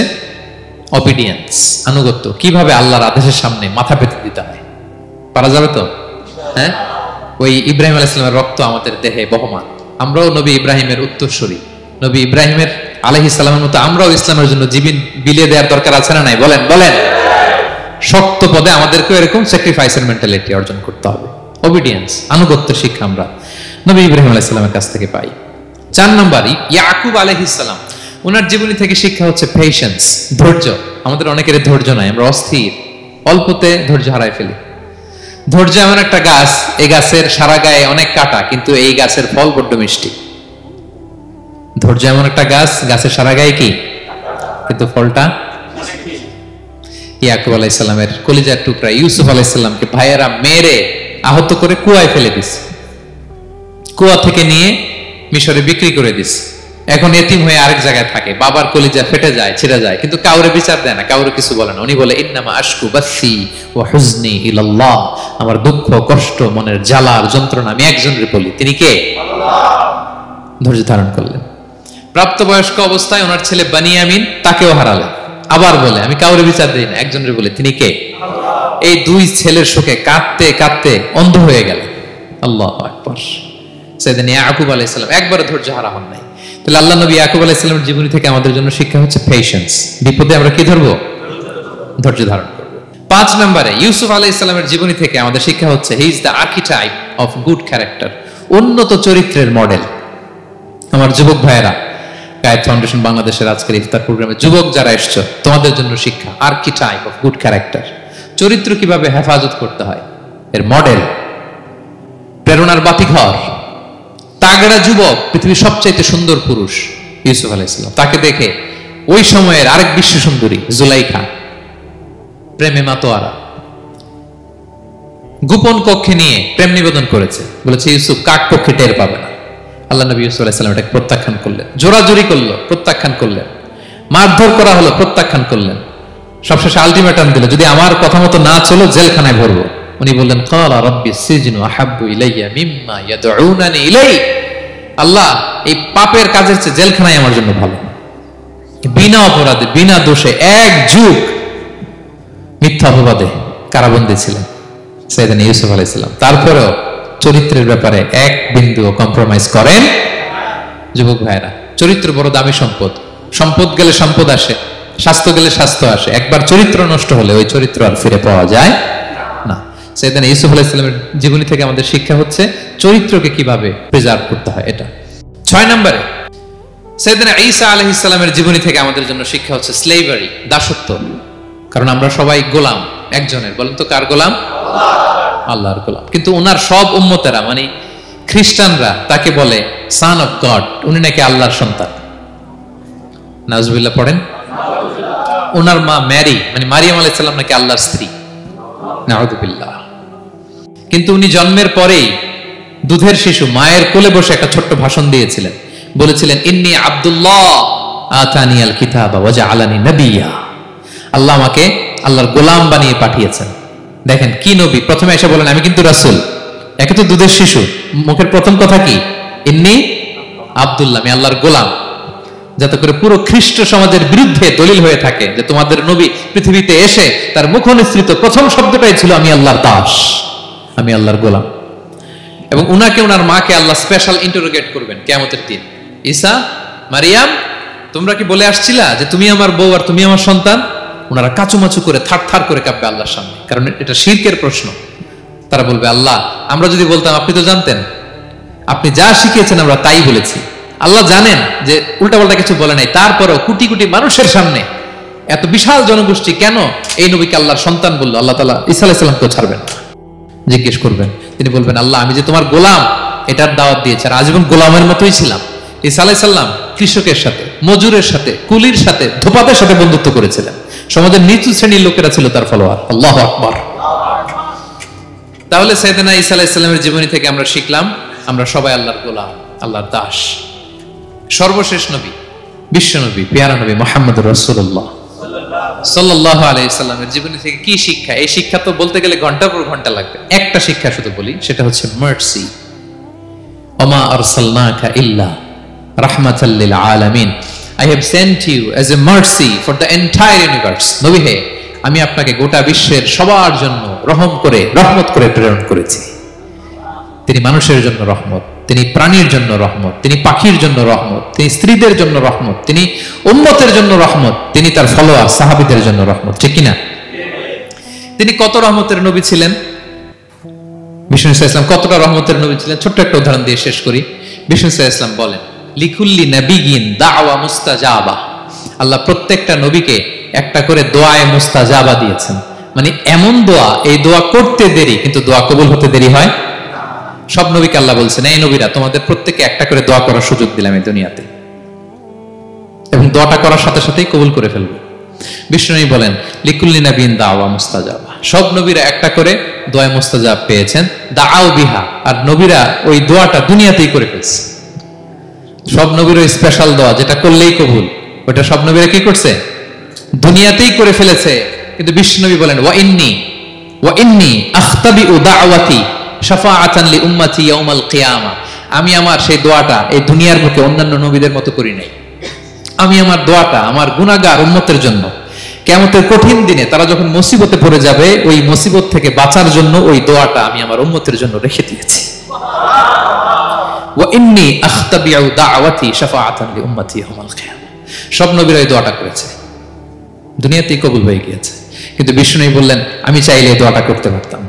অবিডিয়েন্স, আনুগত্য। কিভাবে আল্লাহর আদেশের সামনে মাথা পেতে দিতে হয়। পারা যাবে তো? হ্যাঁ, ওই ইব্রাহিম আলাইহিস সালামের রক্ত আমাদের দেহে বহমান। আমরাও নবী ইব্রাহিমের উত্তরসূরি। নবী ইব্রাহিমের আলাইহিস সালামের মতো আমরাও ইসলামের জন্য জীবন বিলিয়ে দেওয়ার দরকার আছে না নাই? বলেন বলেন। শক্ত পদে আমাদেরকে এরকম স্যাক্রিফাইসের মেন্টালিটি অর্জন করতে হবে। অবিডিয়েন্স, আনুগত্যের শিক্ষা আমরা নবী ইব্রাহিম আলাইহিস সালামের কাছ থেকে পাই। 4 নম্বর, ইয়াকুব আলাইহিস সালাম, ওনার জীবনী থেকে শিক্ষা হচ্ছে পেশেন্স, ধৈর্য। আমাদের অনেকের ধৈর্য নাই, আমরা অস্থির, অল্পতে ধৈর্য হারাই ফেলি। ধৈর্য এমন একটা গাছ, এই গাছের সারা গায়ে অনেক কাঁটা, কিন্তু এই গাছের ফল বড্ড মিষ্টি। ধৈর্য এমন একটা গাছ, গাছের সারা গায়ে কি, কিন্তু ফলটা। ইয়াকুব আলাইহিস সালামের কলিজার টুকরা ইউসুফ আলাইহিস সালামকে ভাইয়েরা মেরে আহত করে কুয়ায় ফেলে দিছে। কুয়া থেকে নিয়ে মিশরে বিক্রি করে দিছে। এখন এতিম হয়ে আরেক জায়গায় থাকে, বাবার কলিজা ফেটে যায়, ছিঁড়ে যায়, কিন্তু কাউরে বিচার দেয় না, কাউরে কিছু বলে না। উনি বলে ইন্নামা আশকু বাসি ওয়া হুজনি ইলাল্লাহ, আমার দুঃখ কষ্ট মনের জ্বালার যন্ত্রণা আমি একজনের বলি, তিনি কে? আল্লাহ। ধৈর্য ধারণ করলেন। প্রাপ্তবয়স্ক অবস্থায় ওনার ছেলে বানিয়ামিন, তাকেও হারালেন। আবার বলে আমি কাউরে বিচার দিই না, একজনের বলে, তিনি কে? আল্লাহ। এই 2 ছেলের শোকে কাঁদতে কাঁদতে অন্ধ হয়ে গেলেন। আল্লাহু আকবার। সাইয়েদনা ইয়াকুব আলাইহিস সালাম একবার ধৈর্য হারা হন নাই। তাহলে আল্লাহ নবী ইয়াকুব আলাইহিস সালামের জীবনী থেকে আমাদের জন্য শিক্ষা হচ্ছে পেশেন্স। বিপদে আমরা কি ধরবো? ধৈর্য ধারণ করব। 5 নম্বরে, ইউসুফ আলাইহিস সালামের জীবনী থেকে আমাদের শিক্ষা হচ্ছে he is the archetype of good character, উন্নত চরিত্রের মডেল। আমার যুবক ভাইয়েরা, গায়েত ফাউন্ডেশন বাংলাদেশের আজকের ইফতার প্রোগ্রামে যুবক যারা এসছো, তোমাদের জন্য শিক্ষা আর্কিটাইপ অফ গুড ক্যারেক্টার। চরিত্র কিভাবে হেফাজত করতে হয় এর মডেল, প্রেরণার বাতিঘর। তাগড়া যুবক, পৃথিবীর সবচাইতে সুন্দর পুরুষ ইউসুফ আলাইহিস সালাম। তাকে দেখে ওই সময়ের আরেক বিশ্ব সুন্দরী জুলাইখা প্রেমে মাতোয়ারা, গোপন কক্ষে নিয়ে প্রেম নিবেদন করেছে। বলেছে ইউসুফ কাক পক্ষে টের পাবে না। আল্লাহ নবী ইউসুফ আলাইহিস সালাম এটাকে প্রত্যাখ্যান করলেন। জোরাজুরি করলো, প্রত্যাখ্যান করলেন। মারধর করা হলো, প্রত্যাখ্যান করলেন। সবশেষে আলটিমেটাম দিল, যদি আমার কথা মতো না চলো জেলখানায় ভরবো। উনি বললেন ক্বালা রাব্বি সিজনু আহাব্বু ইলাইয়া মিম্মা ইয়াদউনানি ইলাই, আল্লাহ এই পাপের কাজের চেয়ে জেলখানায় আমার জন্য ভালো। বিনা অপরাধে, বিনা দোষে 1 যুগ মিথ্যা অপবাদে কারাবন্দী ছিলেন সাইয়েদনা ইউসুফ আলাইহিস সালাম। তারপরেও চরিত্রের ব্যাপারে 1 বিন্দুও কম্প্রোমাইজ করেন। যুবক ভাইরা, চরিত্র বড় দামি সম্পদ। সম্পদ গেলে সম্পদ আসে, স্বাস্থ্য গেলে স্বাস্থ্য আসে। একবার চরিত্র নষ্ট হলে ওই চরিত্র আর ফিরে পাওয়া যায় না। সাইয়েদনা ইউসুফ আলাইহিস সালামের জীবনী থেকে আমাদের শিক্ষা হচ্ছে চরিত্রকে কিভাবে প্রিজার্ভ করতে হয় এটা। 6 নম্বরে, সাইয়েদনা ঈসা আলাইহিস সালামের জীবনী থেকে আমাদের জন্য শিক্ষা হচ্ছে স্লেভারি, দাসত্ব। কারণ আমরা সবাই গোলাম একজনের। বলেন তো কার গোলাম? আল্লাহর গোলাম। কিন্তু ওনার সব উম্মতেরা, মানে খ্রিস্টানরা তাকে বলে সান অফ গড, উনি নাকি আল্লাহর সন্তান। নাউজুবিল্লাহ পড়েন। ওনার মা ম্যারি, মানে মারিয়াম আলাইহিস সালাম নাকি আল্লাহর স্ত্রী। নাউযুবিল্লাহ। কিন্তু উনি জন্মের পরেই দুধের শিশু মায়ের কোলে বসে একটা ছোট্ট ভাষণ দিয়েছিলেন। বলেছিলেন ইন্নী আব্দুল্লাহ আতানিয়াল কিতাবা ওয়া জাআলানি নাবিয়্যা, আল্লাহ আমাকে আল্লাহর গোলাম বানিয়ে পাঠিয়েছেন। দেখেন কি নবী, প্রথমে এসে বলেন আমি কিন্তু রাসূল। একে তো দুধের শিশু, মুখের প্রথম কথা কি? ইন্নী আব্দুল্লাহ, আমি আল্লাহর গোলাম। যাতে করে পুরো খ্রিস্ট সমাজের বিরুদ্ধে দলিল হয়ে থাকে যে তোমাদের নবী পৃথিবীতে এসে তার মুখ নিঃসৃত প্রথম শব্দটাই ছিল আমি আল্লাহর দাস, আমি আল্লাহর গোলাম। এবং উনাকে, ওনার মাকে আল্লাহ স্পেশাল ইন্টারোগেট করবেন কিয়ামতের দিন। ঈসা, মারিয়াম, তোমরা কি বলে আসছিলা যে তুমি আমার বউ আর তুমি আমার সন্তান? ওনারা কাচুমাচু করে থার করে কাঁপবে আল্লাহর সামনে, কারণ এটা শিরকের প্রশ্ন। তারা বলবে আল্লাহ, আমরা যদি বলতাম আপনি তো জানতেন, আপনি যা শিখিয়েছেন আমরা তাই বলেছি। আল্লাহ জানেন যে উল্টাপাল্টা কিছু বলে নাই, তারপরেও কোটি কোটি মানুষের সামনে এত বিশাল জনগোষ্ঠী কেন এই নবীকে আল্লাহর সন্তান বললো? আল্লাহ তাআলা ঈসা আলাইহিস সালামকেও ছাড়বেন, জিজ্ঞেস করবেন। তিনি বলবেন, আল্লাহ আমি যে তোমার গোলাম এটার দাওয়াত দিয়েছি, আর আজীবন গোলামের মতোই ছিলাম। ঈসা আলাইহিস সালাম কৃষকের সাথে, মজুরের সাথে, কুলির সাথে, ধোপাতের সাথে বন্ধুত্ব করেছিলেন। সমাজের নিচু শ্রেণীর লোকেরা ছিল তার ফলোয়ার। আল্লাহু আকবার। তাহলে সাইয়েদনা ঈসা আলাইহিস সালামের জীবনী থেকে আমরা শিখলাম আমরা সবাই আল্লাহর গোলাম, আল্লাহর দাস। সর্বশেষ নবী, বিশ্ব নবী, পেয়ারা নবী মুহাম্মদুর রাসূলুল্লাহ সাল্লাল্লাহু আলাইহি সাল্লামের জীবনী থেকে কি শিক্ষা? এই শিক্ষা তো বলতে গেলে ঘন্টার পর ঘন্টা লাগবে। একটা শিক্ষা শুধু বলি, সেটা হচ্ছে মার্সি। ওমা আরসালনাকা ইল্লা রাহমাতাল লিল আলামিন। I have sent you as a mercy for the entire universe. নবী হে, আমি আপনাকে গোটা বিশ্বের সবার জন্য রহমত করে প্রেরণ করেছি। তিনি মানুষের জন্য রহমত, তিনি প্রাণীর জন্য রহমত, তিনি পাখির জন্য রহমত, তিনি স্ত্রীদের জন্য রহমত, তিনি উম্মতের জন্য রহমত, তিনি তার ফলোয়ার সাহাবীদের জন্য রহমত। ঠিক কিনা? তিনি কত রহমতের নবী ছিলেন? বিষ্ণু ইসলাম কতটা রহমতের নবী ছিলেন? ছোট্ট একটা উদাহরণ দিয়ে শেষ করি। বিষ্ণু ইসলাম বলেন, লিকুল্লি নাবিয়িন দাওয়া মুস্তাজাবা। আল্লাহ প্রত্যেকটা নবীকে একটা করে দোয়ায়ে মুস্তাজাবা দিয়েছেন। মানে এমন দোয়া, এই দোয়া করতে দেরি কিন্তু দোয়া কবুল হতে দেরি হয়। সব নবীকে আল্লাহ বলছেন, এই নবীরা তোমাদের প্রত্যেককে একটা করে দোয়া করার সুযোগ দিলাম এই দুনিয়াতে, এবং দোয়াটা করার সাথে সাথেই কবুল করে ফেলবে। বিষ্ণু নবী বলেন, লিকুল্লি নাবিয়িন দাওয়া মুস্তাজাবা। সব নবীরা একটা করে দোয়া মুস্তাজাব পেয়েছেন, দাআউ বিহা। আর নবীরা ওই দোয়াটা দুনিয়াতেই করে ফেলছে। সব নবীর ওই স্পেশাল দোয়া যেটা করলেই কবুল, ওটা সব নবীরা কি করছে? দুনিয়াতেই করে ফেলেছে। কিন্তু বিষ্ণু নবী বলেন, ওয়া ইন্নী আখতাবিউ দাওয়াতি শাফাআতান লি উম্মতি ইয়াউমাল কিয়ামা। আমি আমার সেই দোয়াটা এই দুনিয়ার বুকে অন্যান্য নবীদের মতো করি নাই। আমি আমার দোয়াটা আমার গুনাহগার উম্মতের জন্য কিয়ামতের কঠিন দিনে তারা যখন মুসিবতে পড়ে যাবে, ওই মুসিবত থেকে বাঁচার জন্য ওই দোয়াটা আমি আমার উম্মতের জন্য রেখে দিয়েছি। ওয়া ইন্নী আখতাবিউ দাওয়াতি শাফাআতান লি উম্মতি ইয়াউমাল কিয়ামা। সব নবীরা এই দোয়াটা করেছে, দুনিয়াতেই কবুল হয়ে গিয়েছে। কিন্তু বিষ্ণু নবী বললেন, আমি চাইলে এই দোয়াটা করতে পারতাম।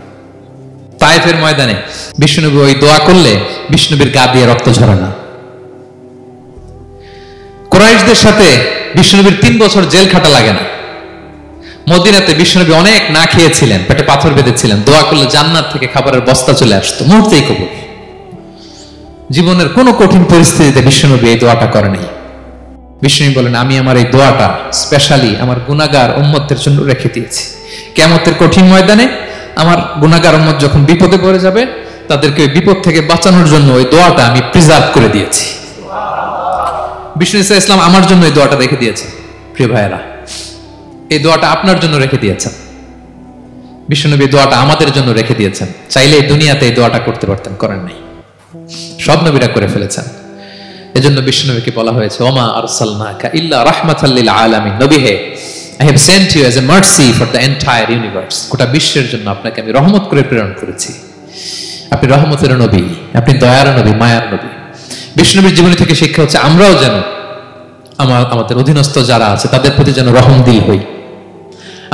তায়েফের ময়দানে বিষ্ণুনবী ওই দোয়া করলে বিষ্ণুনবীর গা দিয়ে রক্ত ঝরে না। কুরাইশদের সাথে বিষ্ণুনবীর 3 বছর জেল খাটা লাগে না। মদিনাতে বিষ্ণুনবী অনেক না খেয়েছিলেন, পেটে পাথর বেঁধেছিলেন, দোয়া করলে জান্নাত থেকে খাবারের বস্তা চলে আসতো, মুহূর্তেই কবুল। জীবনের কোন কঠিন পরিস্থিতিতে বিষ্ণুনবী এই দোয়াটা করেনি। বিষ্ণুনবী বলেন, আমি আমার এই দোয়াটা স্পেশালি আমার গুনাহগার উম্মতের জন্য রেখে দিয়েছি। কিয়ামতের কঠিন ময়দানে আমার গুনাহগার উম্মত যখন বিপদে পড়ে যাবে, তাদেরকে ওই বিপদ থেকে বাঁচানোর জন্য ওই দোয়াটা আমি প্রিজার্ভ করে দিয়েছি। বিষ্ণু ইসলাম আমার জন্য এই দোয়াটা রেখে দিয়েছে। প্রিয় ভাইয়েরা, এই দোয়াটা আপনার জন্য রেখে দিয়েছেন। বিষ্ণুনবী দোয়াটা আমাদের জন্য রেখে দিয়েছেন। চাইলে এই দুনিয়াতে এই দোয়াটা করতে পারতেন, করেন নাই। সব নবীরা করে ফেলেছেন। এজন্য বিষ্ণুনবীকে বলা হয়েছে, ওমা আরসালনাকা ইল্লা রাহমাতাল লিল আলামিন। নবী হে, I have sent you as a mercy for the entire universe. গোটা বিশ্বের জন্য আপনাকে আমি রহমত করে প্রেরণ করেছি। আপনি রহমতের নবী, আপনি দয়ার নবী, মায়ার নবী। বিষ্ণুনবীর জীবনী থেকে শিক্ষা হচ্ছে আমরাও যেন আমাদের অধীনস্থ যারা আছে তাদের প্রতি যেন রহমদিল হই।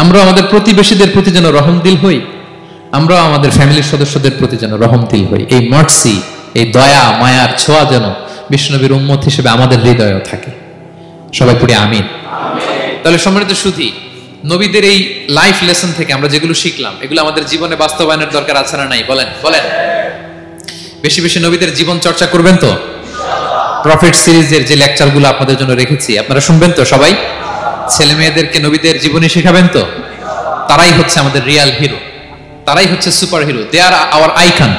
আমরা আমাদের প্রতিবেশীদের প্রতি যেন রহমদিল হই। আমরা আমাদের ফ্যামিলির সদস্যদের প্রতি যেন রহমদিল হই। এই মার্সি, এই দয়া মায়ার ছোঁয়া যেন বিষ্ণুনবীর উম্মত হিসেবে আমাদের হৃদয়েও থাকে। সবাই পড়ি আমিন। তাহলে সম্মানিত সুধী, নবীদের এই লাইফ লেসন থেকে আমরা যেগুলো শিখলাম, এগুলো আমাদের জীবনে বাস্তবায়নের দরকার আছে না নাই? বলেন বলেন। বেশি বেশি নবীদের জীবন চর্চা করবেন তো? প্রফেট সিরিজের যে লেকচারগুলো আপনাদের জন্য রেখেছি আপনারা শুনবেন তো? সবাই ছেলে মেয়েদেরকে নবীদের জীবনী শেখাবেন তো? তারাই হচ্ছে আমাদের রিয়াল হিরো, তারাই হচ্ছে সুপার হিরো। দে আর আওয়ার আইকন।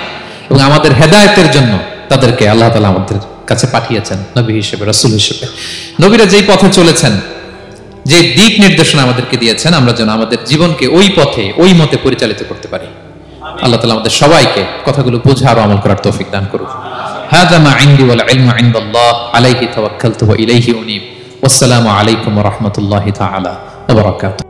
এবং আমাদের হেদায়েতের জন্য তাদেরকে আল্লাহ তাআলা আমাদের কাছে পাঠিয়েছেন নবী হিসেবে, রাসূল হিসেবে। নবীরা যেই পথে চলেছেন, যে দিক নির্দেশনা আমাদেরকে দিয়েছেন, আমরা যেন আমাদের জীবনকে ওই পথে ওই মতে পরিচালিত করতে পারি। আল্লাহ তাআলা আমাদের সবাইকে কথাগুলো বোঝার ও আমল করার তৌফিক দান করুন। হাযা মা ইনদি ওয়াল ইলমু ইনদাল্লাহ আলাইহি তাওয়াক্কালতু ওয়া ইলাইহি উনীব। ওয়াসসালামু আলাইকুম ওয়া রাহমাতুল্লাহি তাআলা ওয়া বারাকাতুহু।